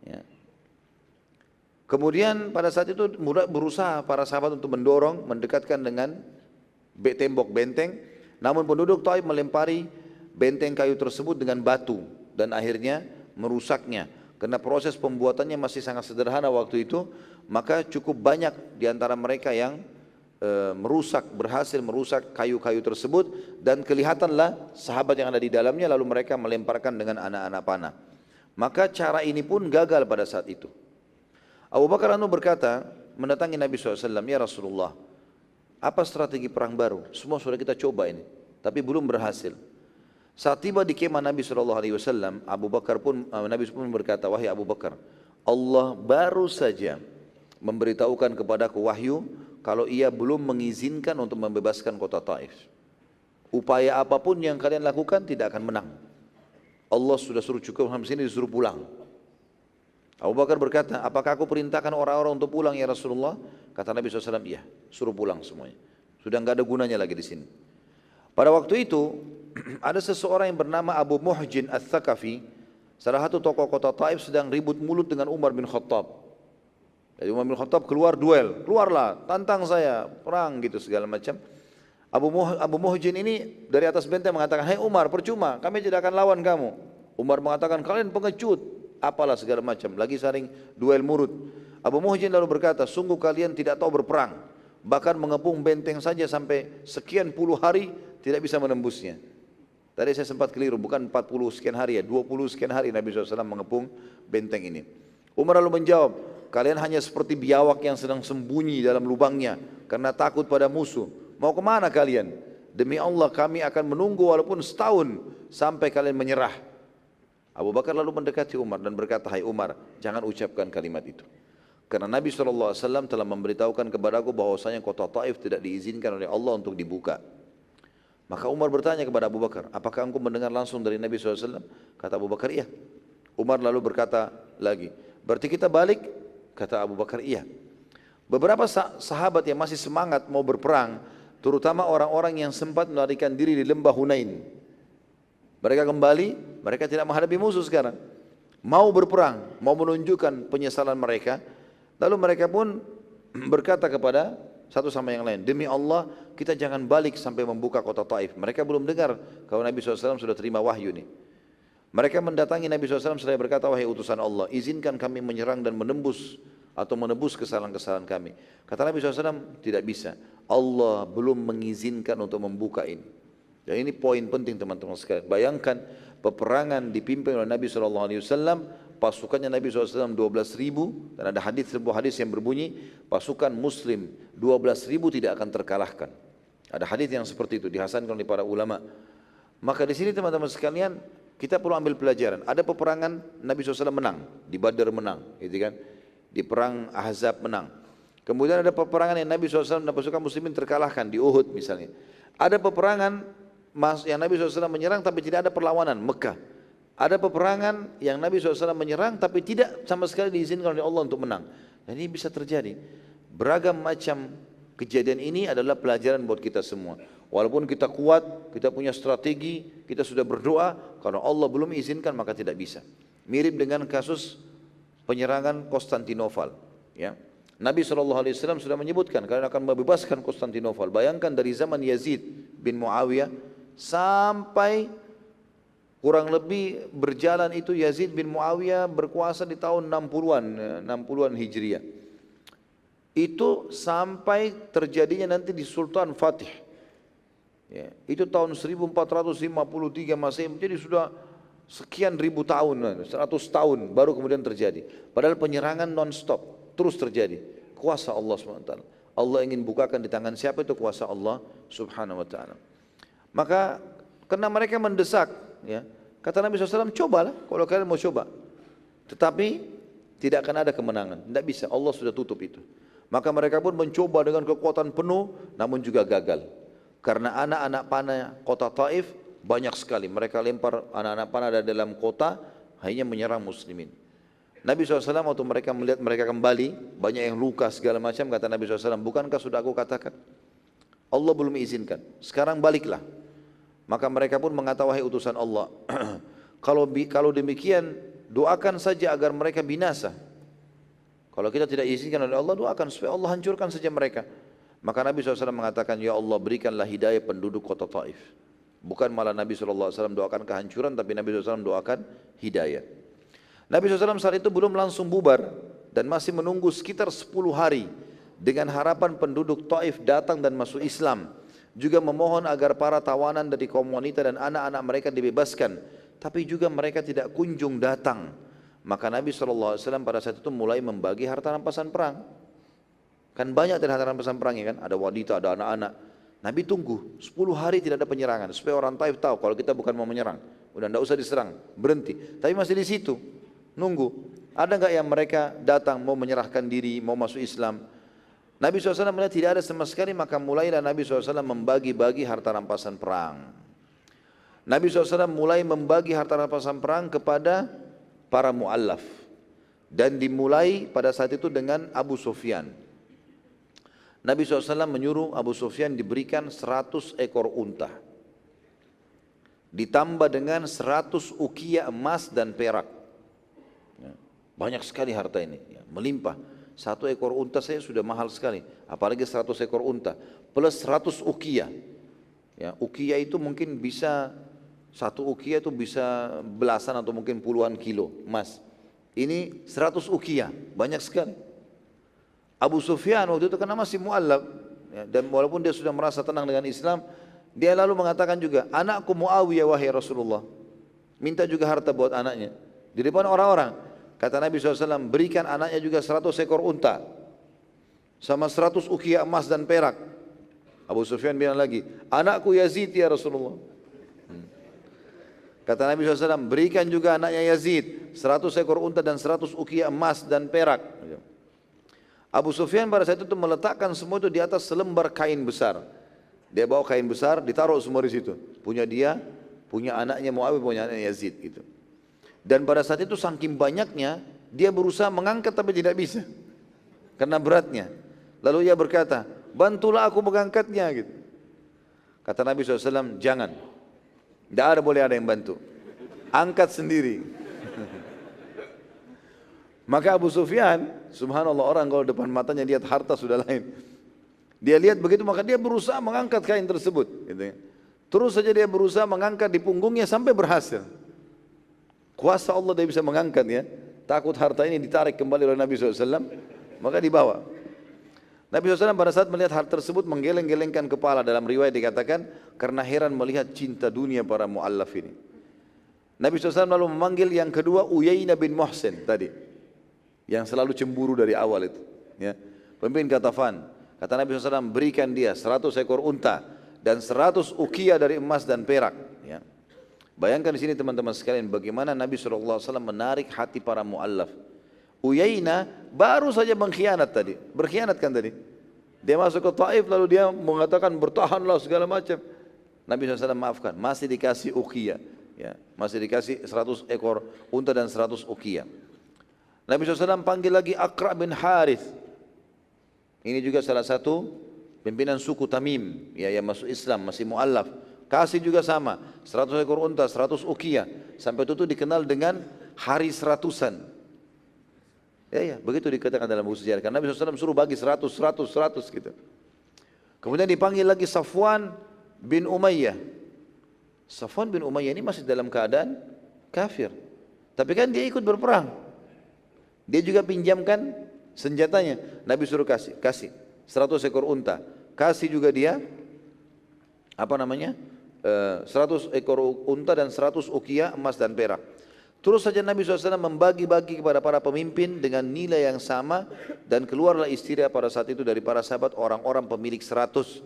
Ya. Kemudian pada saat itu berusaha para sahabat untuk mendekatkan dengan tembok benteng. Namun penduduk Taif melempari benteng kayu tersebut dengan batu dan akhirnya merusaknya. Karena proses pembuatannya masih sangat sederhana waktu itu, maka cukup banyak diantara mereka yang berhasil merusak kayu-kayu tersebut, dan kelihatanlah sahabat yang ada di dalamnya, lalu mereka melemparkan dengan anak-anak panah. Maka cara ini pun gagal pada saat itu. Abu Bakar berkata, mendatangi Nabi SAW, ya Rasulullah, apa strategi perang baru? Semua sudah kita coba ini, tapi belum berhasil. Saat tiba di kemah Nabi SAW, Nabi pun berkata, wahai Abu Bakar, Allah baru saja memberitahukan kepadaku wahyu, kalau ia belum mengizinkan untuk membebaskan kota Taif. Upaya apapun yang kalian lakukan tidak akan menang. Allah sudah suruh cukup sampai sini, disuruh pulang. Abu Bakar berkata, apakah aku perintahkan orang-orang untuk pulang ya Rasulullah? Kata Nabi SAW, iya, suruh pulang semuanya. Sudah enggak ada gunanya lagi di sini. Pada waktu itu, ada seseorang yang bernama Abu Muhjin Al-Thaqafi, salah satu tokoh kota Taif, sedang ribut mulut dengan Umar bin Khattab. Jadi Umar bin Khattab keluar duel, keluarlah, tantang saya, perang gitu segala macam. Abu Muhjin ini dari atas benteng mengatakan, hai Umar, percuma, kami tidak akan lawan kamu. Umar mengatakan, kalian pengecut, apalah segala macam, lagi saling duel mulut. Abu Muhjin lalu berkata, sungguh kalian tidak tahu berperang, bahkan mengepung benteng saja sampai sekian puluh hari tidak bisa menembusnya. Tadi saya sempat keliru, bukan 40 sekian hari ya, 20 sekian hari Nabi SAW mengepung benteng ini. Umar lalu menjawab, kalian hanya seperti biawak yang sedang sembunyi dalam lubangnya karena takut pada musuh. Mau kemana kalian? Demi Allah kami akan menunggu walaupun setahun sampai kalian menyerah. Abu Bakar lalu mendekati Umar dan berkata, hai Umar, jangan ucapkan kalimat itu. Karena Nabi SAW telah memberitahukan kepadaku bahwasanya kota Taif tidak diizinkan oleh Allah untuk dibuka. Maka Umar bertanya kepada Abu Bakar, apakah engkau mendengar langsung dari Nabi SAW? Kata Abu Bakar, iya. Umar lalu berkata lagi, berarti kita balik? Kata Abu Bakar, iya. Beberapa sahabat yang masih semangat mau berperang, terutama orang-orang yang sempat melarikan diri di lembah Hunain, mereka kembali, mereka tidak menghadapi musuh sekarang. Mau berperang, mau menunjukkan penyesalan mereka. Lalu mereka pun berkata kepada satu sama yang lain, demi Allah kita jangan balik sampai membuka kota Taif. Mereka belum dengar kalau Nabi SAW sudah terima wahyu ini. Mereka mendatangi Nabi SAW seraya berkata, wahai utusan Allah, izinkan kami menyerang dan menembus atau menebus kesalahan-kesalahan kami. Kata Nabi SAW, tidak bisa. Allah belum mengizinkan untuk membuka ini. Dan ini poin penting teman-teman sekalian. Bayangkan peperangan dipimpin oleh Nabi SAW, pasukannya Nabi SAW 12.000, dan ada sebuah hadis yang berbunyi, pasukan muslim 12.000 tidak akan terkalahkan. Ada hadis yang seperti itu, dihasankan oleh para ulama. Maka di sini teman-teman sekalian, kita perlu ambil pelajaran. Ada peperangan Nabi SAW menang, di Badar menang, gitu kan? Di perang Ahzab menang. Kemudian ada peperangan yang Nabi SAW dan pasukan muslimin terkalahkan, di Uhud misalnya. Ada peperangan yang Nabi SAW menyerang tapi tidak ada perlawanan, Mekah. Ada peperangan yang Nabi SAW menyerang tapi tidak sama sekali diizinkan oleh Allah untuk menang. Dan ini bisa terjadi. Beragam macam kejadian ini adalah pelajaran buat kita semua. Walaupun kita kuat, kita punya strategi, kita sudah berdoa, kalau Allah belum izinkan maka tidak bisa. Mirip dengan kasus penyerangan Konstantinopel. Ya. Nabi SAW sudah menyebutkan kalian akan membebaskan Konstantinopel. Bayangkan dari zaman Yazid bin Muawiyah sampai kurang lebih berjalan itu Yazid bin Muawiyah berkuasa di tahun 60-an Hijriah. Itu sampai terjadinya nanti di Sultan Fatih. Ya, itu tahun 1453 Masehi, jadi sudah sekian ribu tahun, 100 tahun baru kemudian terjadi. Padahal penyerangan non-stop, terus terjadi. Kuasa Allah SWT. Allah ingin bukakan di tangan siapa itu kuasa Allah Subhanahu Wa Taala. Maka karena mereka mendesak, ya, kata Nabi SAW, cobalah kalau kalian mau coba. Tetapi tidak akan ada kemenangan, tidak bisa. Allah sudah tutup itu. Maka mereka pun mencoba dengan kekuatan penuh, namun juga gagal. Karena anak-anak panah kota Taif banyak sekali. Mereka lempar anak-anak panah dari dalam kota, hanya menyerang muslimin. Nabi SAW waktu mereka melihat mereka kembali, banyak yang luka segala macam, kata Nabi SAW, bukankah sudah aku katakan? Allah belum izinkan, sekarang baliklah. Maka mereka pun mengatakan, wahai utusan Allah, kalau demikian, doakan saja agar mereka binasa. Kalau kita tidak izinkan oleh Allah, doakan supaya Allah hancurkan saja mereka. Maka Nabi SAW mengatakan, ya Allah berikanlah hidayah penduduk kota Taif. Bukan malah Nabi SAW doakan kehancuran, tapi Nabi SAW doakan hidayah. Nabi SAW saat itu belum langsung bubar, dan masih menunggu sekitar 10 hari, dengan harapan penduduk Taif datang dan masuk Islam. Juga memohon agar para tawanan dari kaum wanita dan anak-anak mereka dibebaskan. Tapi juga mereka tidak kunjung datang. Maka Nabi SAW pada saat itu mulai membagi harta rampasan perang. Kan banyak dari harta rampasan perangnya kan, ada wanita, ada anak-anak. Nabi tunggu 10 hari tidak ada penyerangan supaya orang Taif tahu kalau kita bukan mau menyerang. Udah tidak usah diserang, berhenti. Tapi masih di situ, nunggu. Ada enggak yang mereka datang mau menyerahkan diri, mau masuk Islam? Nabi SAW melihat tidak ada sama sekali, maka mulailah Nabi SAW membagi-bagi harta rampasan perang. Nabi SAW mulai membagi harta rampasan perang kepada para mu'allaf. Dan dimulai pada saat itu dengan Abu Sufyan. Nabi SAW menyuruh Abu Sufyan diberikan 100 ekor unta. Ditambah dengan 100 ukiah emas dan perak. Banyak sekali harta ini, melimpah. 1 ekor unta saya sudah mahal sekali, apalagi 100 ekor unta. Plus 100 ukiah. Ya, ukiah itu mungkin bisa, 1 ukiah itu bisa belasan atau mungkin puluhan kilo emas. Ini 100 ukiah, banyak sekali. Abu Sufyan waktu itu karena masih mu'allab, ya, dan walaupun dia sudah merasa tenang dengan Islam, dia lalu mengatakan juga, anakku Muawiyah wahai Rasulullah, minta juga harta buat anaknya. Di depan orang-orang, kata Nabi SAW, berikan anaknya juga 100 ekor unta, sama 100 ukiah emas dan perak. Abu Sufyan bilang lagi, anakku Yazid ya Rasulullah. Kata Nabi SAW, berikan juga anaknya Yazid 100 ekor unta dan 100 ukiah emas dan perak. Abu Sufyan pada saat itu meletakkan semua itu di atas selembar kain besar. Dia bawa kain besar, ditaruh semua di situ. Punya dia, punya anaknya Muawiyah, punya anaknya Yazid gitu. Dan pada saat itu saking banyaknya, dia berusaha mengangkat tapi tidak bisa. Karena beratnya. Lalu ia berkata, bantulah aku mengangkatnya gitu. Kata Nabi SAW, jangan. Tidak ada boleh ada yang bantu. Angkat sendiri. Maka Abu Sufyan, subhanallah, orang kalau depan matanya lihat harta sudah lain. Dia lihat begitu maka dia berusaha mengangkat kain tersebut. Gitu ya. Terus saja dia berusaha mengangkat di punggungnya sampai berhasil. Kuasa Allah dia bisa mengangkat ya. Takut harta ini ditarik kembali oleh Nabi SAW, maka dibawa. Nabi SAW pada saat melihat hal tersebut menggeleng-gelengkan kepala. Dalam riwayat dikatakan karena heran melihat cinta dunia para mu'allaf ini. Nabi SAW lalu memanggil yang kedua Uyainah bin Muhsin tadi, yang selalu cemburu dari awal itu ya. Pemimpin Ghatafan. Kata Nabi SAW, berikan dia 100 ekor unta dan 100 ukiah dari emas dan perak ya. Bayangkan di sini teman-teman sekalian bagaimana Nabi SAW menarik hati para mu'allaf. Uyainah baru saja mengkhianat tadi, berkhianat kan tadi. Dia masuk ke Taif lalu dia mengatakan bertahanlah segala macam. Nabi SAW maafkan, masih dikasih uqiyah, ya, masih dikasih 100 ekor unta dan 100 uqiyah. Nabi SAW panggil lagi Aqra bin Harith. Ini juga salah satu pimpinan suku Tamim, ya, yang masuk Islam, masih mu'allaf. Kasih juga sama, 100 ekor unta, 100 uqiyah. Sampai itu dikenal dengan hari seratusan. Ya, begitu dikatakan dalam buku sejarah. Karena Nabi SAW suruh bagi 100 gitu. Kemudian dipanggil lagi Safwan bin Umayyah. Safwan bin Umayyah ini masih dalam keadaan kafir. Tapi kan dia ikut berperang. Dia juga pinjamkan senjatanya. Nabi suruh kasih 100 ekor unta. Kasih juga dia 100 ekor unta dan 100 uqiyah emas dan perak. Terus saja Nabi SAW membagi-bagi kepada para pemimpin dengan nilai yang sama dan keluarlah istilah pada saat itu dari para sahabat orang-orang pemilik 100.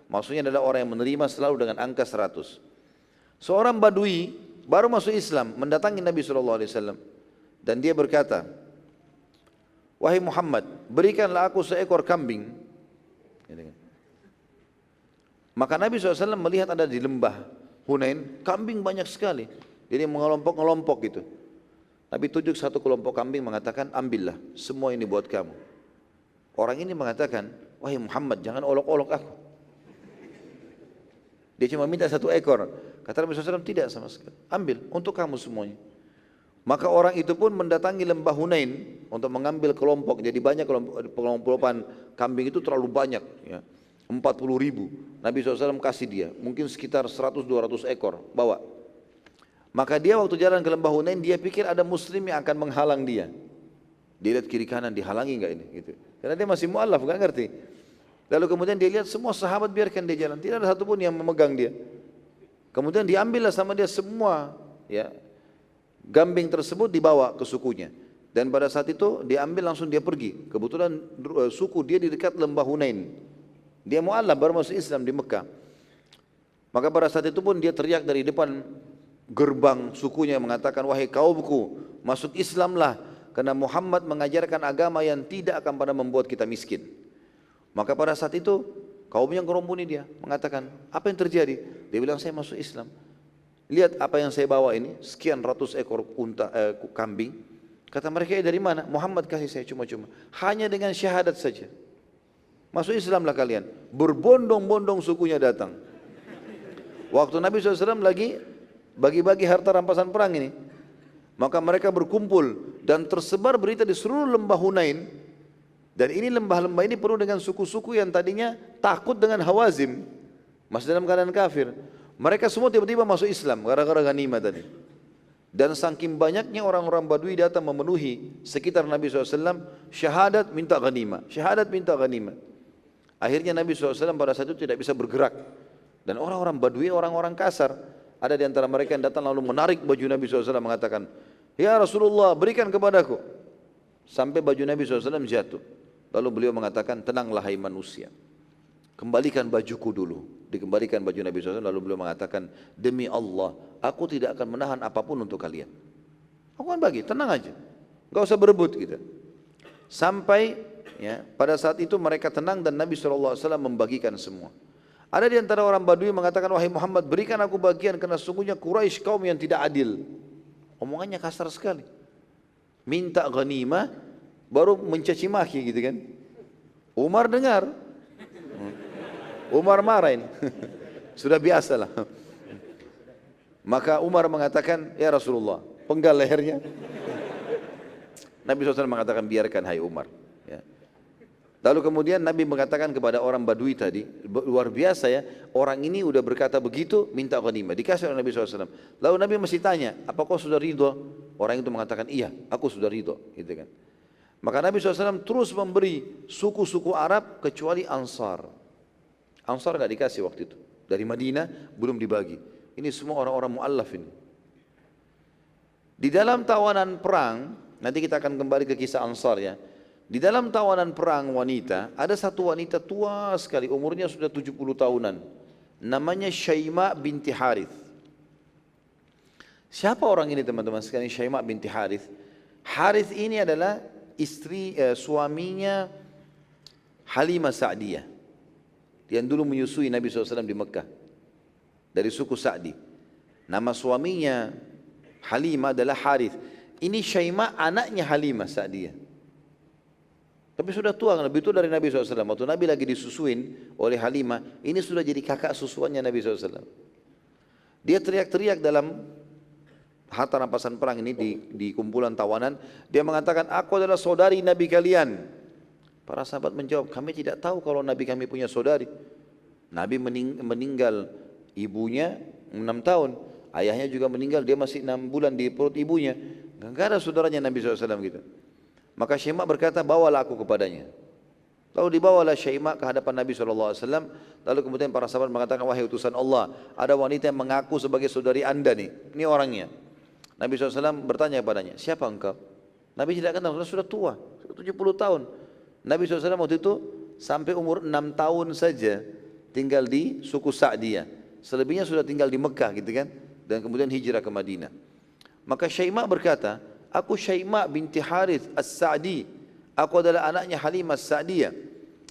Maksudnya adalah orang yang menerima selalu dengan angka 100. Seorang badui baru masuk Islam mendatangi Nabi SAW dan dia berkata, wahai Muhammad, berikanlah aku seekor kambing. Maka Nabi SAW melihat ada di lembah Hunain kambing banyak sekali. Jadi mengelompok-ngelompok gitu. Nabi tunjuk satu kelompok kambing mengatakan, ambillah, semua ini buat kamu. Orang ini mengatakan, wahai Muhammad, jangan olok-olok aku. Dia cuma minta 1 ekor. Kata Nabi SAW, tidak sama sekali. Ambil, untuk kamu semuanya. Maka orang itu pun mendatangi lembah Hunain untuk mengambil kelompok. Jadi banyak kelompokan kambing itu terlalu banyak. Ya. 40.000. Nabi SAW kasih dia, mungkin sekitar 100-200 ekor, bawa. Maka dia waktu jalan ke lembah Hunain, dia pikir ada muslim yang akan menghalang dia. Dia lihat kiri kanan, dihalangi enggak ini? Gitu. Karena dia masih mu'allaf, enggak ngerti. Lalu kemudian dia lihat semua sahabat biarkan dia jalan, tidak ada satupun yang memegang dia. Kemudian diambillah sama dia semua, ya, kambing tersebut dibawa ke sukunya. Dan pada saat itu diambil langsung dia pergi. Kebetulan suku dia di dekat lembah Hunain. Dia mu'allaf baru masuk Islam di Mekah. Maka pada saat itu pun dia teriak dari depan gerbang sukunya mengatakan, wahai kaumku, masuk Islamlah, karena Muhammad mengajarkan agama yang tidak akan pernah membuat kita miskin. Maka pada saat itu kaumnya ngeromboni dia, mengatakan, apa yang terjadi? Dia bilang, saya masuk Islam. Lihat apa yang saya bawa ini, sekian ratus ekor kambing. Kata mereka, dari mana? Muhammad kasih saya cuma-cuma, hanya dengan syahadat saja. Masuk Islamlah kalian. Berbondong-bondong sukunya datang. Waktu Nabi SAW lagi bagi-bagi harta rampasan perang ini, maka mereka berkumpul dan tersebar berita di seluruh lembah Hunain. Dan ini lembah-lembah ini penuh dengan suku-suku yang tadinya takut dengan Hawazim, masih dalam keadaan kafir. Mereka semua tiba-tiba masuk Islam gara-gara ghanimah tadi. Dan saking banyaknya orang-orang Badui datang memenuhi sekitar Nabi SAW, syahadat minta ghanimah, syahadat minta ghanimah. Akhirnya Nabi SAW pada saat itu tidak bisa bergerak. Dan orang-orang Badui orang-orang kasar. Ada di antara mereka yang datang lalu menarik baju Nabi SAW mengatakan, ya Rasulullah, berikan kepadaku. Sampai baju Nabi SAW jatuh. Lalu beliau mengatakan, tenanglah hai manusia, kembalikan bajuku dulu. Dikembalikan baju Nabi SAW, lalu beliau mengatakan, demi Allah, aku tidak akan menahan apapun untuk kalian. Aku akan bagi, tenang aja, gak usah berebut gitu. Sampai ya, pada saat itu mereka tenang dan Nabi SAW membagikan semua. Ada di antara orang Badui mengatakan, wahai Muhammad, berikan aku bagian karena sungguhnya Quraisy kaum yang tidak adil. Omongannya kasar sekali. Minta ghanimah baru mencaci maki gitu kan. Umar dengar. Umar marahin. Sudah biasa lah. Maka Umar mengatakan, ya Rasulullah, penggal lehernya. Nabi SAW mengatakan, biarkan hai Umar. Ya. Lalu kemudian Nabi mengatakan kepada orang Badui tadi, luar biasa ya, orang ini udah berkata begitu, minta ghanimah, dikasih oleh Nabi SAW. Lalu Nabi masih tanya, apa kau sudah ridho? Orang itu mengatakan, iya, aku sudah ridho, gitu kan. Maka Nabi SAW terus memberi suku-suku Arab kecuali Ansar. Ansar nggak dikasih waktu itu, dari Madinah belum dibagi. Ini semua orang-orang mu'allaf ini. Di dalam tawanan perang, nanti kita akan kembali ke kisah Ansar ya. Di dalam tawanan perang wanita, ada satu wanita tua sekali, umurnya sudah 70 tahunan. Namanya Syaima binti Harith. Siapa orang ini teman-teman sekalian, Syaima binti Harith? Harith ini adalah suaminya Halimah Sa'diyah, yang dulu menyusui Nabi SAW di Mekah, dari suku Sa'di. Nama suaminya Halimah adalah Harith. Ini Syaima anaknya Halimah Sa'diyah. Tapi sudah tua, lebih tua dari Nabi SAW. Waktu Nabi lagi disusuin oleh Halimah, ini sudah jadi kakak susuannya Nabi SAW. Dia teriak-teriak dalam harta rampasan perang ini di kumpulan tawanan. Dia mengatakan, aku adalah saudari Nabi kalian. Para sahabat menjawab, kami tidak tahu kalau Nabi kami punya saudari. Nabi meninggal ibunya 6 tahun. Ayahnya juga meninggal, dia masih 6 bulan di perut ibunya. Gak ada saudaranya Nabi SAW gitu. Maka Syaima berkata, bawalah aku kepadanya. Lalu dibawalah Syaima ke hadapan Nabi SAW. Lalu kemudian para sahabat mengatakan, wahai utusan Allah, ada wanita yang mengaku sebagai saudari anda nih. Ini orangnya. Nabi SAW bertanya kepadanya, siapa engkau? Nabi tidak kenal, sudah tua, 70 tahun. Nabi SAW waktu itu sampai umur 6 tahun saja tinggal di suku Sa'diyah. Selebihnya sudah tinggal di Mekah gitu kan. Dan kemudian hijrah ke Madinah. Maka Syaima berkata, aku Syaima binti Harith As-Sa'di. Aku adalah anaknya Halimah As-Sa'diyah.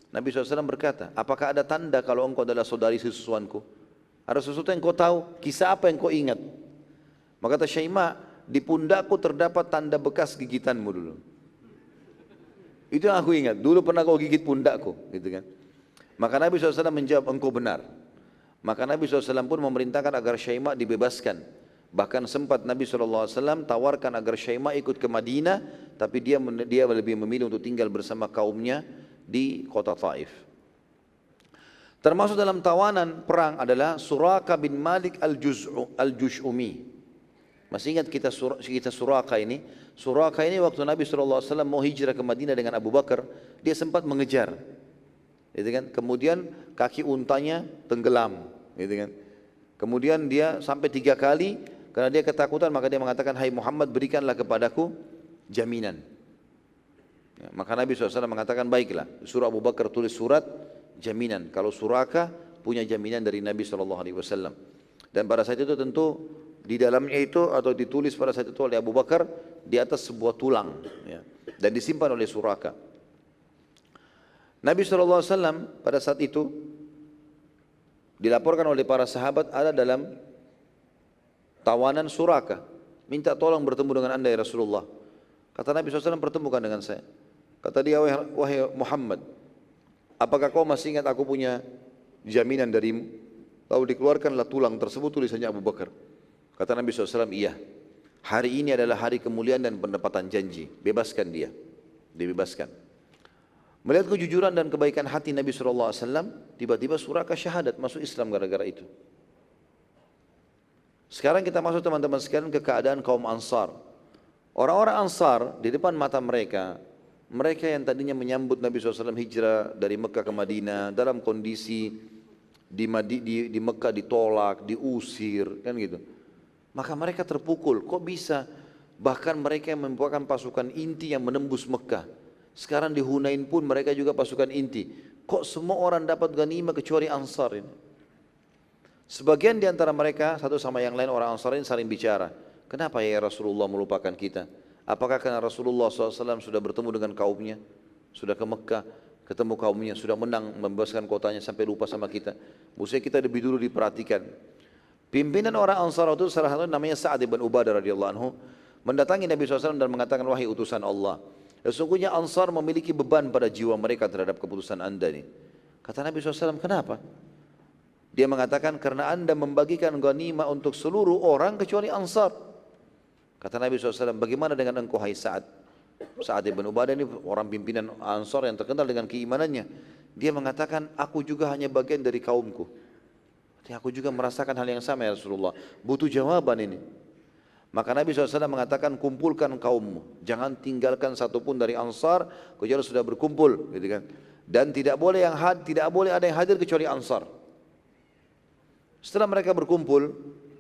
Nabi SAW berkata, apakah ada tanda kalau engkau adalah saudari susuanku? Ada sesuatu yang kau tahu? Kisah apa yang kau ingat? Maka kata Syaima, di pundakku terdapat tanda bekas gigitanmu dulu. Itu yang aku ingat. Dulu pernah kau gigit pundakku, gitu kan? Maka Nabi SAW menjawab, engkau benar. Maka Nabi SAW pun memerintahkan agar Syaima dibebaskan. Bahkan sempat Nabi SAW tawarkan agar Syaima ikut ke Madinah, tapi dia lebih memilih untuk tinggal bersama kaumnya di kota Taif. Termasuk dalam tawanan perang adalah Suraka bin Malik al-Jush'umi. Masih ingat kita Suraka ini? Suraka ini waktu Nabi SAW mau hijrah ke Madinah dengan Abu Bakar, dia sempat mengejar. Gitu kan? Kemudian kaki untanya tenggelam. Gitu kan? Kemudian dia sampai 3 kali. Karena dia ketakutan, maka dia mengatakan, hai Muhammad, berikanlah kepadaku jaminan. Ya, maka Nabi SAW mengatakan, baiklah, suruh Abu Bakar tulis surat jaminan. Kalau Suraka punya jaminan dari Nabi SAW. Dan pada saat itu tentu di dalamnya itu atau ditulis pada saat itu oleh Abu Bakar di atas sebuah tulang. Ya, dan disimpan oleh Suraka. Nabi SAW pada saat itu dilaporkan oleh para sahabat ada dalam tawanan Suraka, minta tolong bertemu dengan anda ya Rasulullah. Kata Nabi SAW, pertemukan dengan saya. Kata dia, wahai Muhammad, apakah kau masih ingat aku punya jaminan darimu? Lalu dikeluarkanlah tulang tersebut, tulisannya Abu Bakar. Kata Nabi SAW, iya, hari ini adalah hari kemuliaan dan penepatan janji, bebaskan dia. Dibebaskan. Melihat kejujuran dan kebaikan hati Nabi SAW, tiba-tiba Suraka syahadat, masuk Islam gara-gara itu. Sekarang kita masuk teman-teman sekalian ke keadaan kaum Ansar. Orang-orang Ansar di depan mata mereka, mereka yang tadinya menyambut Nabi SAW hijrah dari Mekah ke Madinah dalam kondisi di Mekah ditolak, diusir, kan gitu. Maka mereka terpukul, kok bisa? Bahkan mereka yang membawakan pasukan inti yang menembus Mekah. Sekarang di Hunain pun mereka juga pasukan inti. Kok semua orang dapat ghanimah kecuali Ansar ini? Sebagian di antara mereka satu sama yang lain orang Ansar ini saling bicara. Kenapa ya Rasulullah melupakan kita? Apakah karena Rasulullah SAW sudah bertemu dengan kaumnya? Sudah ke Mekah, ketemu kaumnya, sudah menang membebaskan kotanya sampai lupa sama kita. Maksudnya kita lebih dulu diperhatikan. Pimpinan orang Ansar itu salah satu namanya Sa'ad bin Ubadah radhiyallahu anhu mendatangi Nabi SAW dan mengatakan, wahai utusan Allah, sesungguhnya Ansar memiliki beban pada jiwa mereka terhadap keputusan anda ini. Kata Nabi SAW, kenapa? Dia mengatakan, karena anda membagikan ghanimah untuk seluruh orang kecuali Ansar. Kata Nabi SAW, bagaimana dengan engkau hai Sa'ad? Sa'ad bin Ubadah ini orang pimpinan Ansar yang terkenal dengan keimanannya. Dia mengatakan, aku juga hanya bagian dari kaumku. Aku juga merasakan hal yang sama ya Rasulullah. Butuh jawaban ini. Maka Nabi SAW mengatakan, kumpulkan kaummu. Jangan tinggalkan satupun dari Ansar, kecuali sudah berkumpul. Gitu kan. Dan tidak boleh ada yang hadir kecuali Ansar. Setelah mereka berkumpul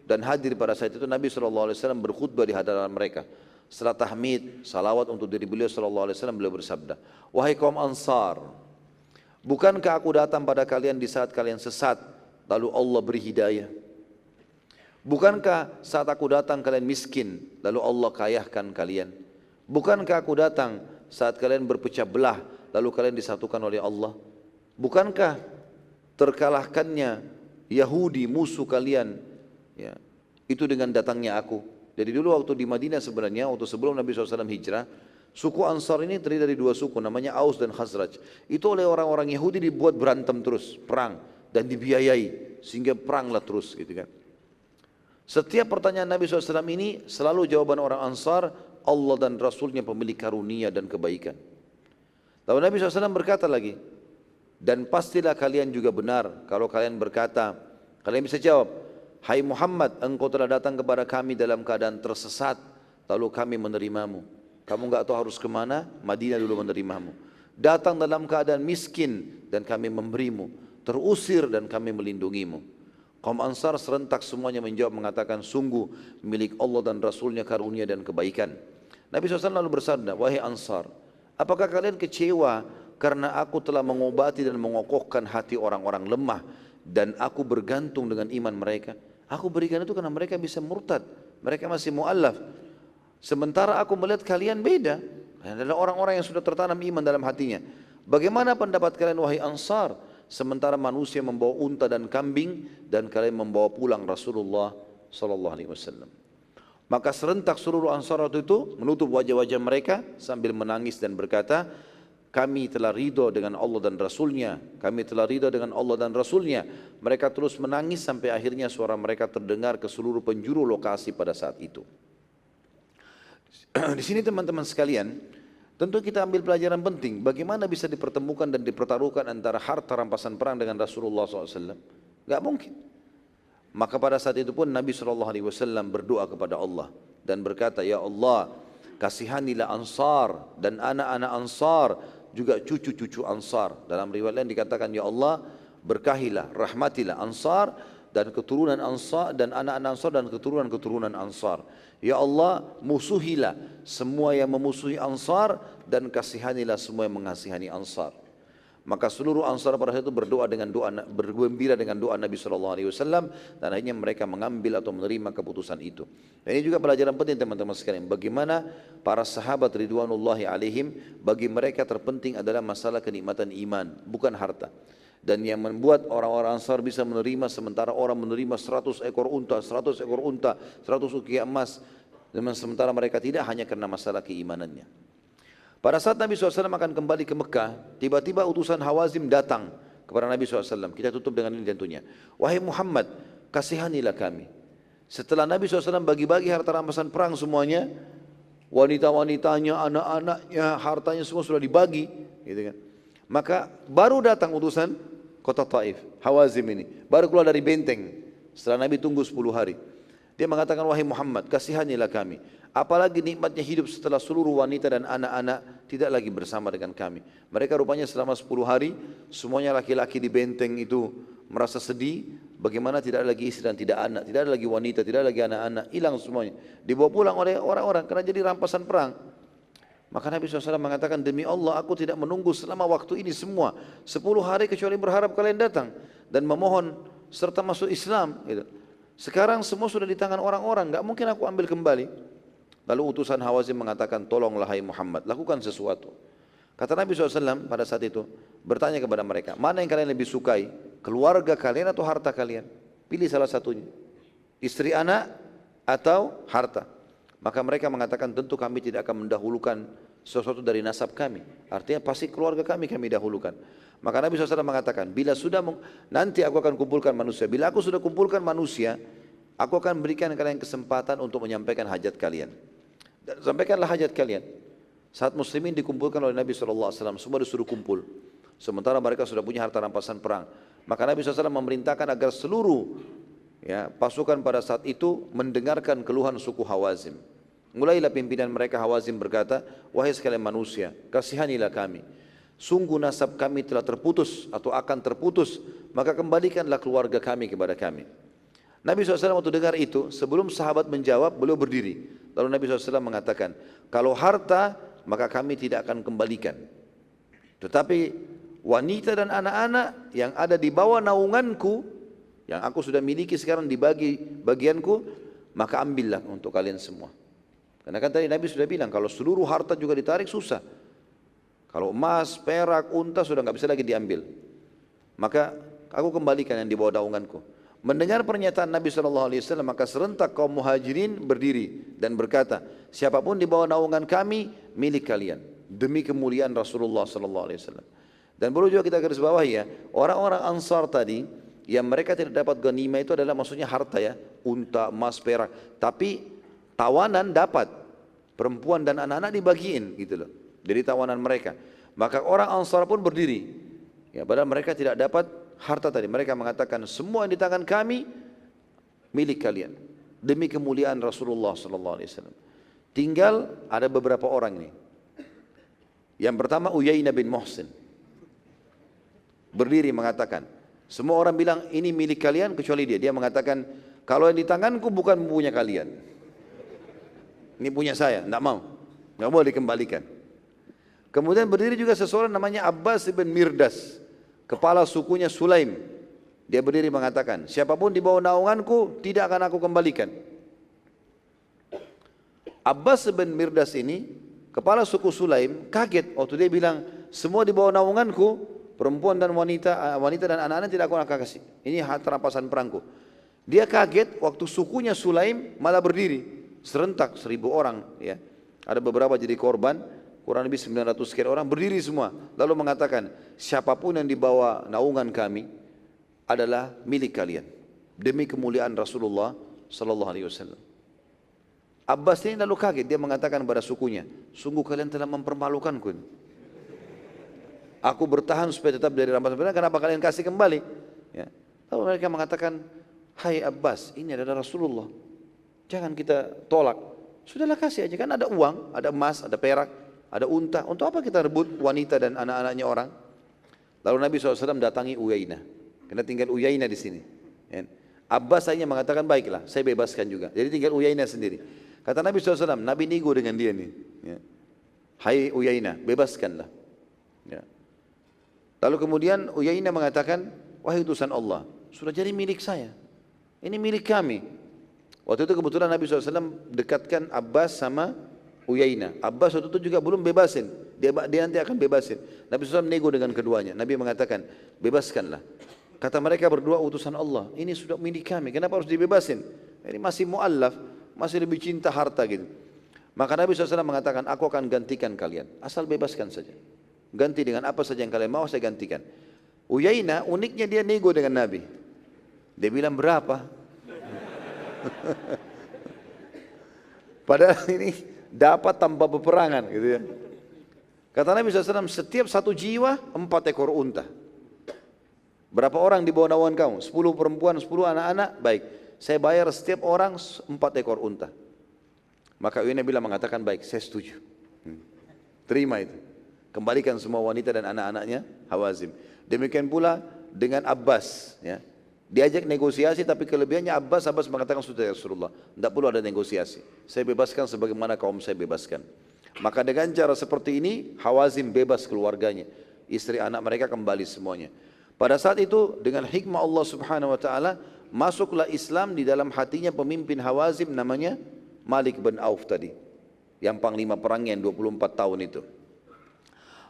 dan hadir pada saat itu, Nabi SAW berkhutbah di hadapan mereka. Setelah tahmid, salawat untuk diri beliau SAW, beliau bersabda, wahai kaum Ansar, bukankah aku datang pada kalian di saat kalian sesat, lalu Allah beri hidayah? Bukankah saat aku datang kalian miskin, lalu Allah kayahkan kalian? Bukankah aku datang saat kalian berpecah belah, lalu kalian disatukan oleh Allah? Bukankah terkalahkannya Yahudi musuh kalian, ya, itu dengan datangnya aku? Jadi dulu waktu di Madinah sebenarnya, waktu sebelum Nabi SAW hijrah, suku Ansar ini terdiri dari dua suku, namanya Aus dan Khazraj. Itu oleh orang-orang Yahudi dibuat berantem terus, perang, dan dibiayai, sehingga peranglah terus gitu kan. Setiap pertanyaan Nabi SAW ini selalu jawaban orang Ansar, Allah dan Rasulnya pemilik karunia dan kebaikan. Lalu Nabi SAW berkata lagi, dan pastilah kalian juga benar kalau kalian berkata, kalian bisa jawab, hai Muhammad, engkau telah datang kepada kami dalam keadaan tersesat, lalu kami menerimamu. Kamu enggak tahu harus kemana, Madinah dulu menerimamu. Datang dalam keadaan miskin dan kami memberimu, terusir dan kami melindungimu. Kaum Ansar serentak semuanya menjawab mengatakan, sungguh milik Allah dan Rasulnya karunia dan kebaikan. Nabi SAW lalu bersabda, wahai Ansar, apakah kalian kecewa karena aku telah mengobati dan mengokohkan hati orang-orang lemah dan aku bergantung dengan iman mereka? Aku berikan itu karena mereka bisa murtad, mereka masih mu'allaf. Sementara aku melihat kalian beda, kalian adalah orang-orang yang sudah tertanam iman dalam hatinya. Bagaimana pendapat kalian wahai Ansar? Sementara manusia membawa unta dan kambing dan kalian membawa pulang Rasulullah sallallahu alaihi wasallam. Maka serentak seluruh Ansar waktu itu menutup wajah-wajah mereka sambil menangis dan berkata, kami telah ridho dengan Allah dan Rasulnya, kami telah ridho dengan Allah dan Rasulnya. Mereka terus menangis sampai akhirnya suara mereka terdengar ke seluruh penjuru lokasi pada saat itu. Di sini teman-teman sekalian, tentu kita ambil pelajaran penting, bagaimana bisa dipertemukan dan dipertaruhkan antara harta rampasan perang dengan Rasulullah SAW. Gak mungkin. Maka pada saat itu pun Nabi SAW berdoa kepada Allah dan berkata, ya Allah, kasihanilah Ansar dan anak-anak Ansar, juga cucu-cucu Ansar. Dalam riwayat lain dikatakan, ya Allah, berkahilah, rahmatilah Ansar dan keturunan Ansar dan anak-anak Ansar dan keturunan-keturunan Ansar. Ya Allah, musuhilah semua yang memusuhi Ansar dan kasihanilah semua yang mengasihani Ansar. Maka seluruh Ansar pada saat itu berdoa dengan doa, bergembira dengan doa Nabi SAW, dan akhirnya mereka mengambil atau menerima keputusan itu. Dan ini juga pelajaran penting teman-teman sekalian, bagaimana para sahabat ridwanullahi alaihim, bagi mereka terpenting adalah masalah kenikmatan iman, bukan harta. Dan yang membuat orang-orang Ansar bisa menerima sementara orang menerima 100 ekor unta, 100 ekor unta, 100 ukiah emas, dan sementara mereka tidak, hanya karena masalah keimanannya. Pada saat Nabi SAW akan kembali ke Mekah, tiba-tiba utusan Hawazim datang kepada Nabi SAW. Kita tutup dengan ini tentunya. Wahai Muhammad, kasihanilah kami. Setelah Nabi SAW bagi-bagi harta rampasan perang semuanya, wanita-wanitanya, anak-anaknya, hartanya semua sudah dibagi, gitu kan. Maka baru datang utusan kota Taif, Hawazim ini, baru keluar dari benteng setelah Nabi tunggu 10 hari. Dia mengatakan, wahai Muhammad, kasihanilah kami. Apalagi nikmatnya hidup setelah seluruh wanita dan anak-anak tidak lagi bersama dengan kami. Mereka rupanya selama 10 hari semuanya laki-laki di benteng itu merasa sedih. Bagaimana tidak ada lagi istri dan tidak anak, tidak ada lagi wanita, tidak ada lagi anak-anak, hilang semuanya. Dibawa pulang oleh orang-orang karena jadi rampasan perang. Maka Nabi SAW mengatakan, demi Allah aku tidak menunggu selama waktu ini semua 10 hari kecuali berharap kalian datang dan memohon serta masuk Islam gitu. Sekarang semua sudah di tangan orang-orang, gak mungkin aku ambil kembali. Lalu utusan Hawazim mengatakan, tolonglah hai Muhammad, lakukan sesuatu. Kata Nabi SAW pada saat itu, bertanya kepada mereka, mana yang kalian lebih sukai, keluarga kalian atau harta kalian? Pilih salah satunya, istri anak atau harta. Maka mereka mengatakan, tentu kami tidak akan mendahulukan sesuatu dari nasab kami. Artinya pasti keluarga kami dahulukan. Maka Nabi SAW mengatakan, bila sudah nanti aku akan kumpulkan manusia. Bila aku sudah kumpulkan manusia, aku akan berikan kalian kesempatan untuk menyampaikan hajat kalian. Dan sampaikanlah hajat kalian. Saat muslimin dikumpulkan oleh Nabi SAW, semua disuruh kumpul. Sementara mereka sudah punya harta rampasan perang. Maka Nabi SAW memerintahkan agar seluruh pasukan pada saat itu mendengarkan keluhan suku Hawazim. Mulailah pimpinan mereka Hawazim berkata, wahai sekalian manusia, kasihanilah kami. Sungguh nasab kami telah terputus atau akan terputus, maka kembalikanlah keluarga kami kepada kami. Nabi SAW waktu dengar itu, sebelum sahabat menjawab, beliau berdiri. Lalu Nabi SAW mengatakan, kalau harta, maka kami tidak akan kembalikan. Tetapi wanita dan anak-anak yang ada di bawah naunganku, yang aku sudah miliki sekarang dibagi bagianku, maka ambillah untuk kalian semua. Karena kan tadi Nabi sudah bilang, kalau seluruh harta juga ditarik susah. Kalau emas, perak, unta sudah nggak bisa lagi diambil. Maka aku kembalikan yang di bawah naunganku. Mendengar pernyataan Nabi SAW, maka serentak kaum muhajirin berdiri dan berkata, siapapun di bawah naungan kami, milik kalian. Demi kemuliaan Rasulullah SAW. Dan perlu juga kita garis bawahi ya, orang-orang Ansar tadi, yang mereka tidak dapat ghanimah itu adalah maksudnya harta ya, unta, emas, perak. Tapi tawanan dapat, perempuan dan anak-anak dibagiin gitu loh, dari tawanan mereka. Maka orang Ansar pun berdiri, ya, padahal mereka tidak dapat harta tadi. Mereka mengatakan semua yang di tangan kami milik kalian demi kemuliaan Rasulullah SAW. Tinggal ada beberapa orang ini. Yang pertama Uyainah bin Muhsin berdiri mengatakan, semua orang bilang ini milik kalian kecuali dia. Dia mengatakan, kalau yang di tanganku bukan punya kalian, ini punya saya, tidak mau, nggak boleh dikembalikan. Kemudian berdiri juga seseorang namanya Abbas bin Mirdas, kepala sukunya Sulaim. Dia berdiri mengatakan, siapapun di bawah naunganku tidak akan aku kembalikan. Abbas bin Mirdas ini, kepala suku Sulaim, kaget waktu dia bilang, semua di bawah naunganku, perempuan dan wanita dan anak-anak tidak aku akan kasih. Ini harta rampasan perangku. Dia kaget waktu sukunya Sulaim malah berdiri. Serentak 1000 orang. Ya. Ada beberapa jadi korban, kurang lebih 900 sekian orang berdiri semua. Lalu mengatakan, siapapun yang dibawa naungan kami adalah milik kalian. Demi kemuliaan Rasulullah Sallallahu Alaihi Wasallam. Abbas ini lalu kaget, dia mengatakan kepada sukunya, sungguh kalian telah mempermalukanku. Aku bertahan supaya tetap dari rampasan perang, kenapa kalian kasih kembali? Ya. Lalu mereka mengatakan, hai Abbas, ini adalah Rasulullah, jangan kita tolak. Sudahlah kasih aja, kan ada uang, ada emas, ada perak, ada unta. Untuk apa kita rebut wanita dan anak-anaknya orang? Lalu Nabi SAW datangi Uyainah, karena tinggal Uyainah di sini. Ya. Abbas hanya mengatakan baiklah, saya bebaskan juga. Jadi tinggal Uyainah sendiri. Kata Nabi SAW, Nabi nego dengan dia nih. Ya. Hai Uyainah, bebaskanlah. Ya. Lalu kemudian Uyainah mengatakan, wahai utusan Allah, sudah jadi milik saya. Ini milik kami. Waktu itu kebetulan Nabi SAW dekatkan Abbas sama Uyainah. Abbas waktu itu juga belum bebasin. Dia nanti akan bebasin. Nabi SAW nego dengan keduanya. Nabi mengatakan, bebaskanlah. Kata mereka berdua, utusan Allah, ini sudah milik kami, kenapa harus dibebasin? Ini masih mu'allaf, masih lebih cinta harta gitu. Maka Nabi SAW mengatakan, aku akan gantikan kalian, asal bebaskan saja. Ganti dengan apa saja yang kalian mau, saya gantikan. Uyainah, uniknya dia nego dengan Nabi. Dia bilang berapa? Padahal ini dapat tanpa peperangan gitu ya. Kata Nabi SAW, setiap satu jiwa 4 ekor unta. Berapa orang di bawah naungan kamu? 10 perempuan, 10 anak-anak, baik. Saya bayar setiap orang 4 ekor unta. Maka Uyainah bilang mengatakan baik, saya setuju. Terima itu. Kembalikan semua wanita dan anak-anaknya Hawazim. Demikian pula dengan Abbas. Ya. Diajak negosiasi tapi kelebihannya Abbas mengatakan sudah ya Rasulullah, tidak perlu ada negosiasi. Saya bebaskan sebagaimana kaum saya bebaskan. Maka dengan cara seperti ini Hawazim bebas keluarganya. Istri anak mereka kembali semuanya. Pada saat itu dengan hikmah Allah Subhanahu wa taala masuklah Islam di dalam hatinya pemimpin Hawazim namanya Malik bin Auf tadi. Yang panglima perangnya yang 24 tahun itu.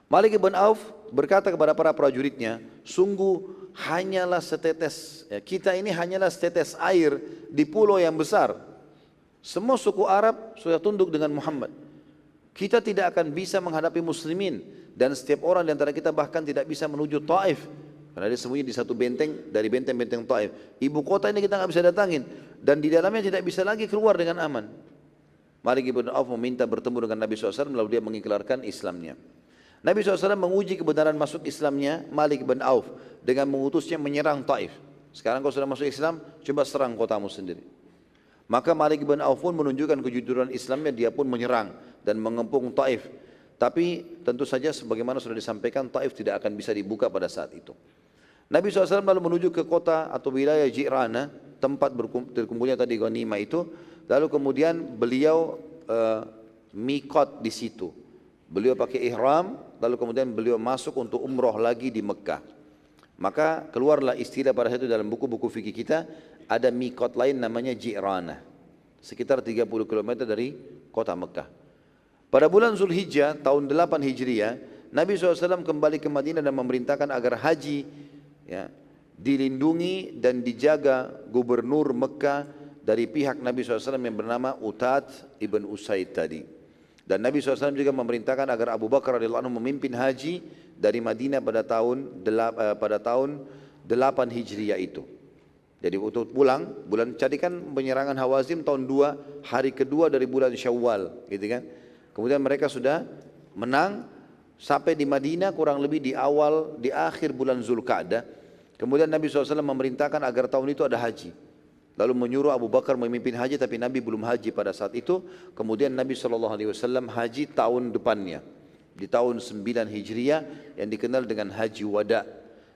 Malik bin Auf berkata kepada para prajuritnya, sungguh hanyalah setetes, ya, kita ini hanyalah setetes air di pulau yang besar. Semua suku Arab sudah tunduk dengan Muhammad. Kita tidak akan bisa menghadapi muslimin dan setiap orang di antara kita bahkan tidak bisa menuju Taif. Karena dia sembunyi di satu benteng dari benteng-benteng Taif. Ibu kota ini kita nggak bisa datangin dan di dalamnya tidak bisa lagi keluar dengan aman. Malik ibn Auf meminta bertemu dengan Nabi SAW, lalu dia mengikrarkan Islamnya. Nabi SAW menguji kebenaran masuk Islamnya Malik ibn Auf dengan mengutusnya menyerang Taif. Sekarang kau sudah masuk Islam, coba serang kotamu sendiri. Maka Malik ibn Auf pun menunjukkan kejujuran Islamnya, dia pun menyerang dan mengepung Taif. Tapi tentu saja sebagaimana sudah disampaikan, Taif tidak akan bisa dibuka pada saat itu. Nabi SAW lalu menuju ke kota atau wilayah Ji'rana, tempat terkumpulnya tadi ghanimah itu. Lalu kemudian beliau mikot di situ. Beliau pakai ihram, lalu kemudian beliau masuk untuk umroh lagi di Mekah. Maka keluarlah istilah pada saat itu dalam buku-buku fikih kita, ada mikot lain namanya Ji'rana, sekitar 30 km dari kota Mekah. Pada bulan Zulhijjah tahun 8 Hijriah, Nabi SAW kembali ke Madinah dan memerintahkan agar haji dilindungi dan dijaga gubernur Mekah dari pihak Nabi SAW yang bernama Utad ibn Usaid tadi. Dan Nabi SAW juga memerintahkan agar Abu Bakar radhiyallahu anhu memimpin haji dari Madinah pada tahun 8 Hijriah itu. Jadi untuk pulang, jadi kan penyerangan Hawazim tahun 2, hari kedua dari bulan Syawal, gitu kan. Kemudian mereka sudah menang sampai di Madinah kurang lebih di akhir bulan Zulqa'dah. Kemudian Nabi SAW memerintahkan agar tahun itu ada haji. Lalu menyuruh Abu Bakar memimpin haji, tapi Nabi belum haji pada saat itu. Kemudian Nabi SAW haji tahun depannya, di tahun 9 Hijriah yang dikenal dengan Haji Wada.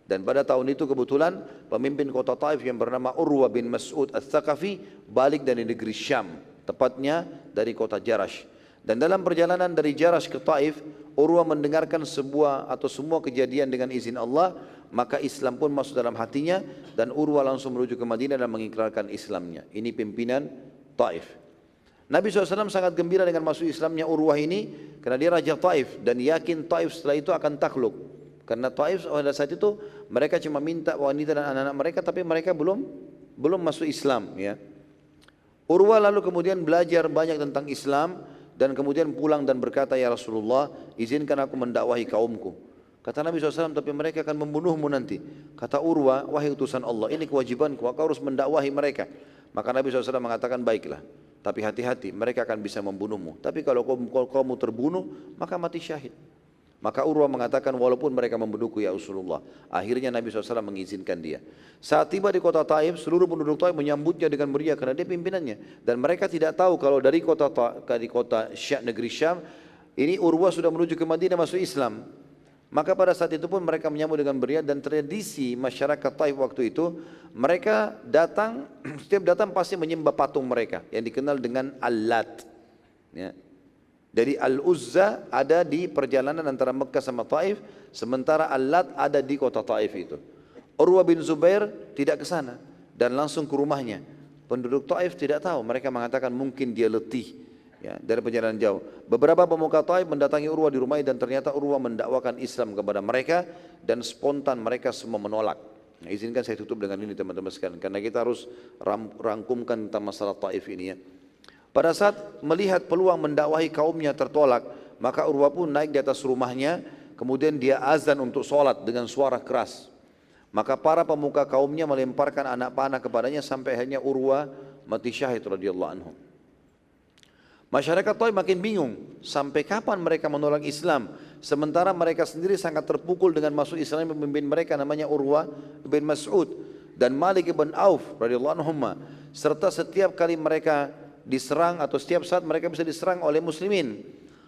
Dan pada tahun itu kebetulan pemimpin kota Taif yang bernama Urwa bin Mas'ud Al-Thaqafi balik dari negeri Syam, tepatnya dari kota Jarash. Dan dalam perjalanan dari Jarash ke Taif, Urwa mendengarkan semua kejadian dengan izin Allah, maka Islam pun masuk dalam hatinya dan Urwa langsung menuju ke Madinah dan mengikrarkan Islamnya. Ini pimpinan Taif. Nabi SAW sangat gembira dengan masuk Islamnya Urwah ini karena dia raja Taif dan yakin Taif setelah itu akan takluk. Karena Taif pada saat itu mereka cuma minta wanita dan anak-anak mereka, tapi mereka belum masuk Islam. Ya. Urwah lalu kemudian belajar banyak tentang Islam dan kemudian pulang dan berkata, ya Rasulullah, izinkan aku mendakwahi kaumku. Kata Nabi SAW, tapi mereka akan membunuhmu nanti. Kata Urwa, wahai utusan Allah, ini kewajibanku, aku harus mendakwahi mereka. Maka Nabi SAW mengatakan, baiklah, tapi hati-hati, mereka akan bisa membunuhmu. Tapi kalau kamu terbunuh, maka mati syahid. Maka Urwa mengatakan, walaupun mereka membunuhku ya Rasulullah. Akhirnya Nabi SAW mengizinkan dia. Saat tiba di kota Taif, seluruh penduduk Taif menyambutnya dengan meriah karena dia pimpinannya. Dan mereka tidak tahu kalau dari kota negeri Syam, ini Urwa sudah menuju ke Madinah masuk Islam. Maka pada saat itu pun mereka menyambut dengan meriah, dan tradisi masyarakat Taif waktu itu, mereka datang, setiap datang pasti menyembah patung mereka yang dikenal dengan Al-Lat. Ya. Jadi Al-Uzza ada di perjalanan antara Mekah sama Taif, sementara Al-Lat ada di kota Taif itu. Urwa bin Zubair tidak ke sana dan langsung ke rumahnya. Penduduk Taif tidak tahu, mereka mengatakan mungkin dia letih ya, dari perjalanan jauh. Beberapa pemuka Taif mendatangi Urwa di rumahnya dan ternyata Urwa mendakwakan Islam kepada mereka dan spontan mereka semua menolak. Nah, izinkan saya tutup dengan ini teman-teman sekalian, karena kita harus rangkumkan tentang masalah Taif ini ya. Pada saat melihat peluang mendakwahi kaumnya tertolak, maka Urwa pun naik di atas rumahnya, kemudian dia azan untuk sholat dengan suara keras. Maka para pemuka kaumnya melemparkan anak panah kepadanya sampai akhirnya Urwa mati syahid radhiyallahu anhu. Masyarakat Taif makin bingung, sampai kapan mereka menolak Islam, sementara mereka sendiri sangat terpukul dengan masuk Islam. Pemimpin mereka namanya Urwa bin Mas'ud dan Malik bin Auf radhiyallahu anhuma, serta setiap kali mereka diserang atau setiap saat mereka bisa diserang oleh muslimin.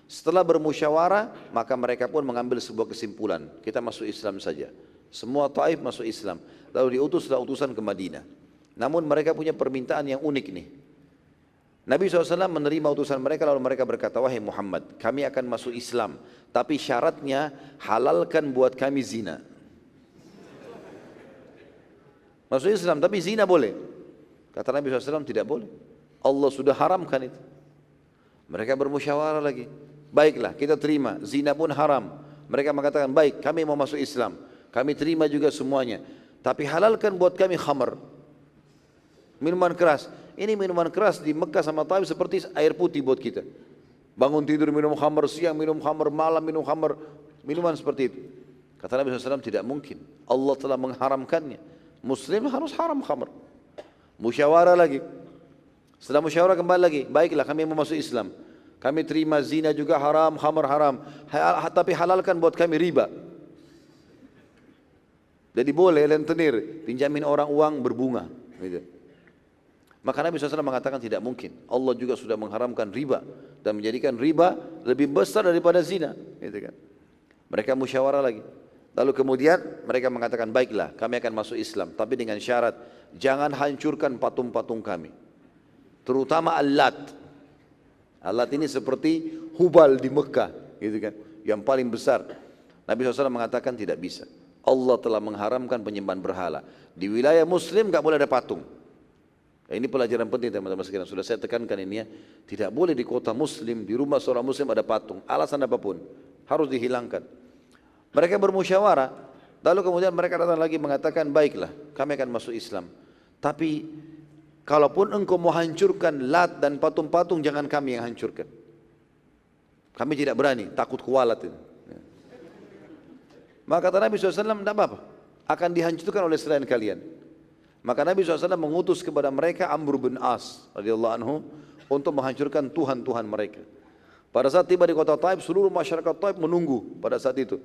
Setelah bermusyawarah, maka mereka pun mengambil sebuah kesimpulan, kita masuk Islam saja. Semua Taif masuk Islam, lalu diutuslah utusan ke Madinah. Namun mereka punya permintaan yang unik nih. Nabi SAW menerima utusan mereka, lalu mereka berkata, wahai Muhammad, kami akan masuk Islam, tapi syaratnya halalkan buat kami zina. Masuk Islam tapi zina boleh? Kata Nabi SAW, tidak boleh, Allah sudah haramkan itu. Mereka bermusyawarah lagi, baiklah kita terima, zina pun haram. Mereka mengatakan, baik kami mau masuk Islam, kami terima juga semuanya, tapi halalkan buat kami khamar, minuman keras. Ini minuman keras di Mekah sama Taif seperti air putih buat kita. Bangun tidur minum khamar, siang minum khamar, malam minum khamar, minuman seperti itu. Kata Nabi SAW, tidak mungkin, Allah telah mengharamkannya. Muslim harus haram khamar. Musyawarah lagi. Setelah musyawarah kembali lagi, baiklah kami mau masuk Islam. Kami terima zina juga haram, khamar haram, tapi halalkan buat kami riba. Jadi boleh rentenir, pinjamin orang uang berbunga. Gitu. Maka Nabi SAW mengatakan tidak mungkin. Allah juga sudah mengharamkan riba dan menjadikan riba lebih besar daripada zina. Gitu kan. Mereka musyawarah lagi. Lalu kemudian mereka mengatakan baiklah kami akan masuk Islam, tapi dengan syarat jangan hancurkan patung-patung kami. Terutama Al-Lat. Al-Lat ini seperti Hubal di Mekah, gitu kan, yang paling besar. Nabi SAW mengatakan tidak bisa. Allah telah mengharamkan penyembahan berhala. Di wilayah Muslim nggak boleh ada patung. Ini pelajaran penting teman-teman sekalian. Sudah saya tekankan ini ya. Tidak boleh di kota Muslim, di rumah seorang Muslim ada patung. Alasan apapun harus dihilangkan. Mereka bermusyawarah. Lalu kemudian mereka datang lagi mengatakan baiklah, kami akan masuk Islam. Tapi kalaupun engkau mau hancurkan Lat dan patung-patung, jangan kami yang hancurkan. Kami tidak berani, takut kualat itu. Maka kata Nabi SAW, tidak apa-apa, akan dihancurkan oleh selain kalian. Maka Nabi SAW mengutus kepada mereka Amr bin As radhiyallahu anhu untuk menghancurkan Tuhan-Tuhan mereka. Pada saat tiba di kota Taif, seluruh masyarakat Taif menunggu pada saat itu.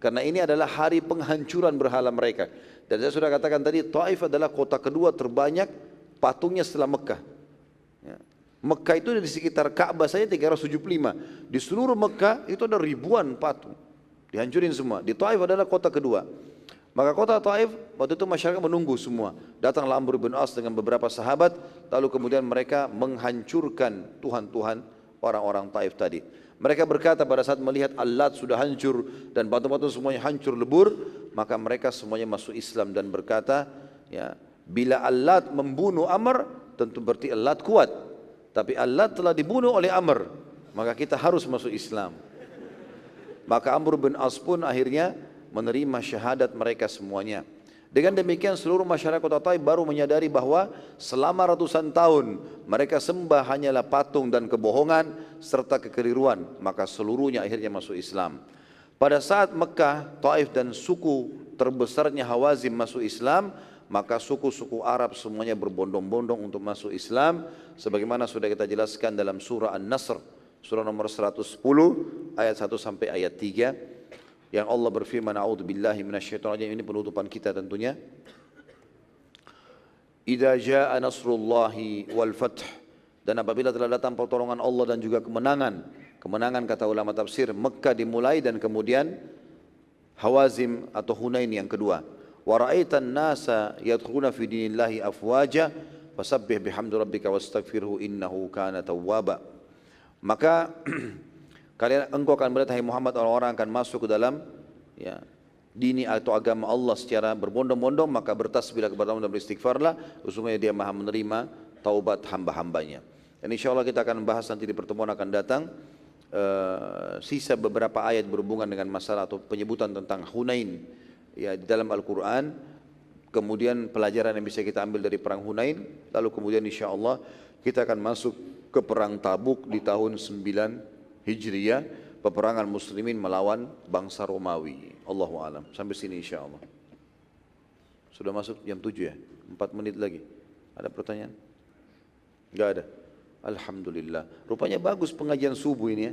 Karena ini adalah hari penghancuran berhala mereka. Dan saya sudah katakan tadi, Taif adalah kota kedua terbanyak patungnya setelah Mekah. Ya. Mekah itu di sekitar Ka'bah saja 375. Di seluruh Mekah itu ada ribuan patung. Dihancurin semua. Di Taif adalah kota kedua. Maka kota Taif waktu itu masyarakat menunggu semua. Datanglah Amr bin As dengan beberapa sahabat. Lalu kemudian mereka menghancurkan Tuhan-Tuhan orang-orang Taif tadi. Mereka berkata pada saat melihat Al-Lat sudah hancur dan patung-patung semuanya hancur lebur, maka mereka semuanya masuk Islam dan berkata, ya, bila Al-Lat membunuh Amr, tentu berarti Al-Lat kuat. Tapi Al-Lat telah dibunuh oleh Amr, maka kita harus masuk Islam. Maka Amr bin As pun akhirnya menerima syahadat mereka semuanya. Dengan demikian seluruh masyarakat kota Taif baru menyadari bahwa selama ratusan tahun mereka sembah hanyalah patung dan kebohongan serta kekeliruan. Maka seluruhnya akhirnya masuk Islam. Pada saat Mekah, Taif dan suku terbesarnya Hawazim masuk Islam, maka suku-suku Arab semuanya berbondong-bondong untuk masuk Islam. Sebagaimana sudah kita jelaskan dalam surah An-Nasr, surah nomor 110 ayat 1 sampai ayat 3. Yang Allah berfirman, a'udzubillahi minasyaitonir rajim, ini penutupan kita tentunya. Idza jaa nasrullahi wal fath, dan apabila telah datang pertolongan Allah dan juga kemenangan. Kemenangan kata ulama tafsir, Mekah dimulai dan kemudian Hawazim atau Hunain yang kedua. Wa ra'aitan nasa yadkhuluna fi dinillahi afwaja fasabbih bihamdi rabbika wastaghfirhu innahu kana tawwaba. Maka engkau akan melihat, hai Muhammad, orang-orang akan masuk ke dalam, ya, dini atau agama Allah secara berbondong-bondong, maka bertasbihlah kepada Allah dan beristighfarlah, sesungguhnya Dia Maha menerima taubat hamba-hambanya. Dan insya Allah kita akan bahas nanti di pertemuan akan datang sisa beberapa ayat berhubungan dengan masalah atau penyebutan tentang Hunain, ya, di dalam Al-Quran. Kemudian pelajaran yang bisa kita ambil dari perang Hunain, lalu kemudian insya Allah kita akan masuk ke perang Tabuk di tahun 9 Hijriyah, peperangan muslimin melawan bangsa Romawi. Allahu a'lam. Sampai sini insyaallah. Sudah masuk jam 7 ya? 4 menit lagi. Ada pertanyaan? Enggak ada. Alhamdulillah. Rupanya bagus pengajian subuh ini ya.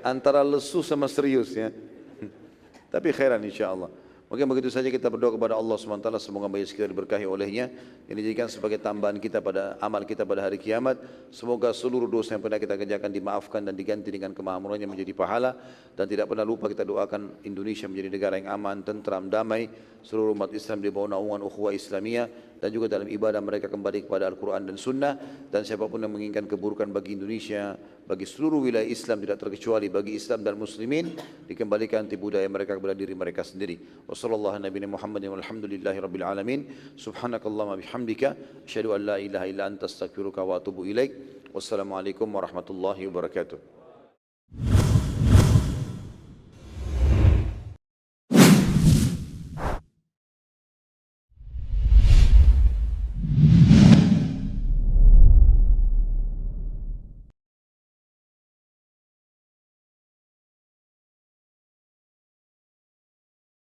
Antara lesu sama serius ya. Tapi khairan insyaallah. Mungkin begitu saja, kita berdoa kepada Allah SWT, semoga banyak sekali diberkahi olehnya. Ini dijadikan sebagai tambahan kita pada amal kita pada hari kiamat. Semoga seluruh dosa yang pernah kita kerjakan dimaafkan dan diganti dengan kemakmurannya menjadi pahala. Dan tidak pernah lupa kita doakan Indonesia menjadi negara yang aman, tentram, damai. Seluruh umat Islam di bawah naungan ukhuwah Islamiyah. Dan juga dalam ibadah mereka kembali kepada Al-Quran dan Sunnah. Dan siapapun yang menginginkan keburukan bagi Indonesia, bagi seluruh wilayah Islam tidak terkecuali bagi Islam dan Muslimin, dikembalikan anti budaya mereka kepada diri mereka sendiri. Wassallallahu ala nabiyina Muhammadin walhamdulillahi rabbil alamin. Subhanakallahumma bihamdika asyhadu an la ilaha illa anta astaghfiruka wa atubu ilaik. Wassalamualaikum warahmatullahi wabarakatuh.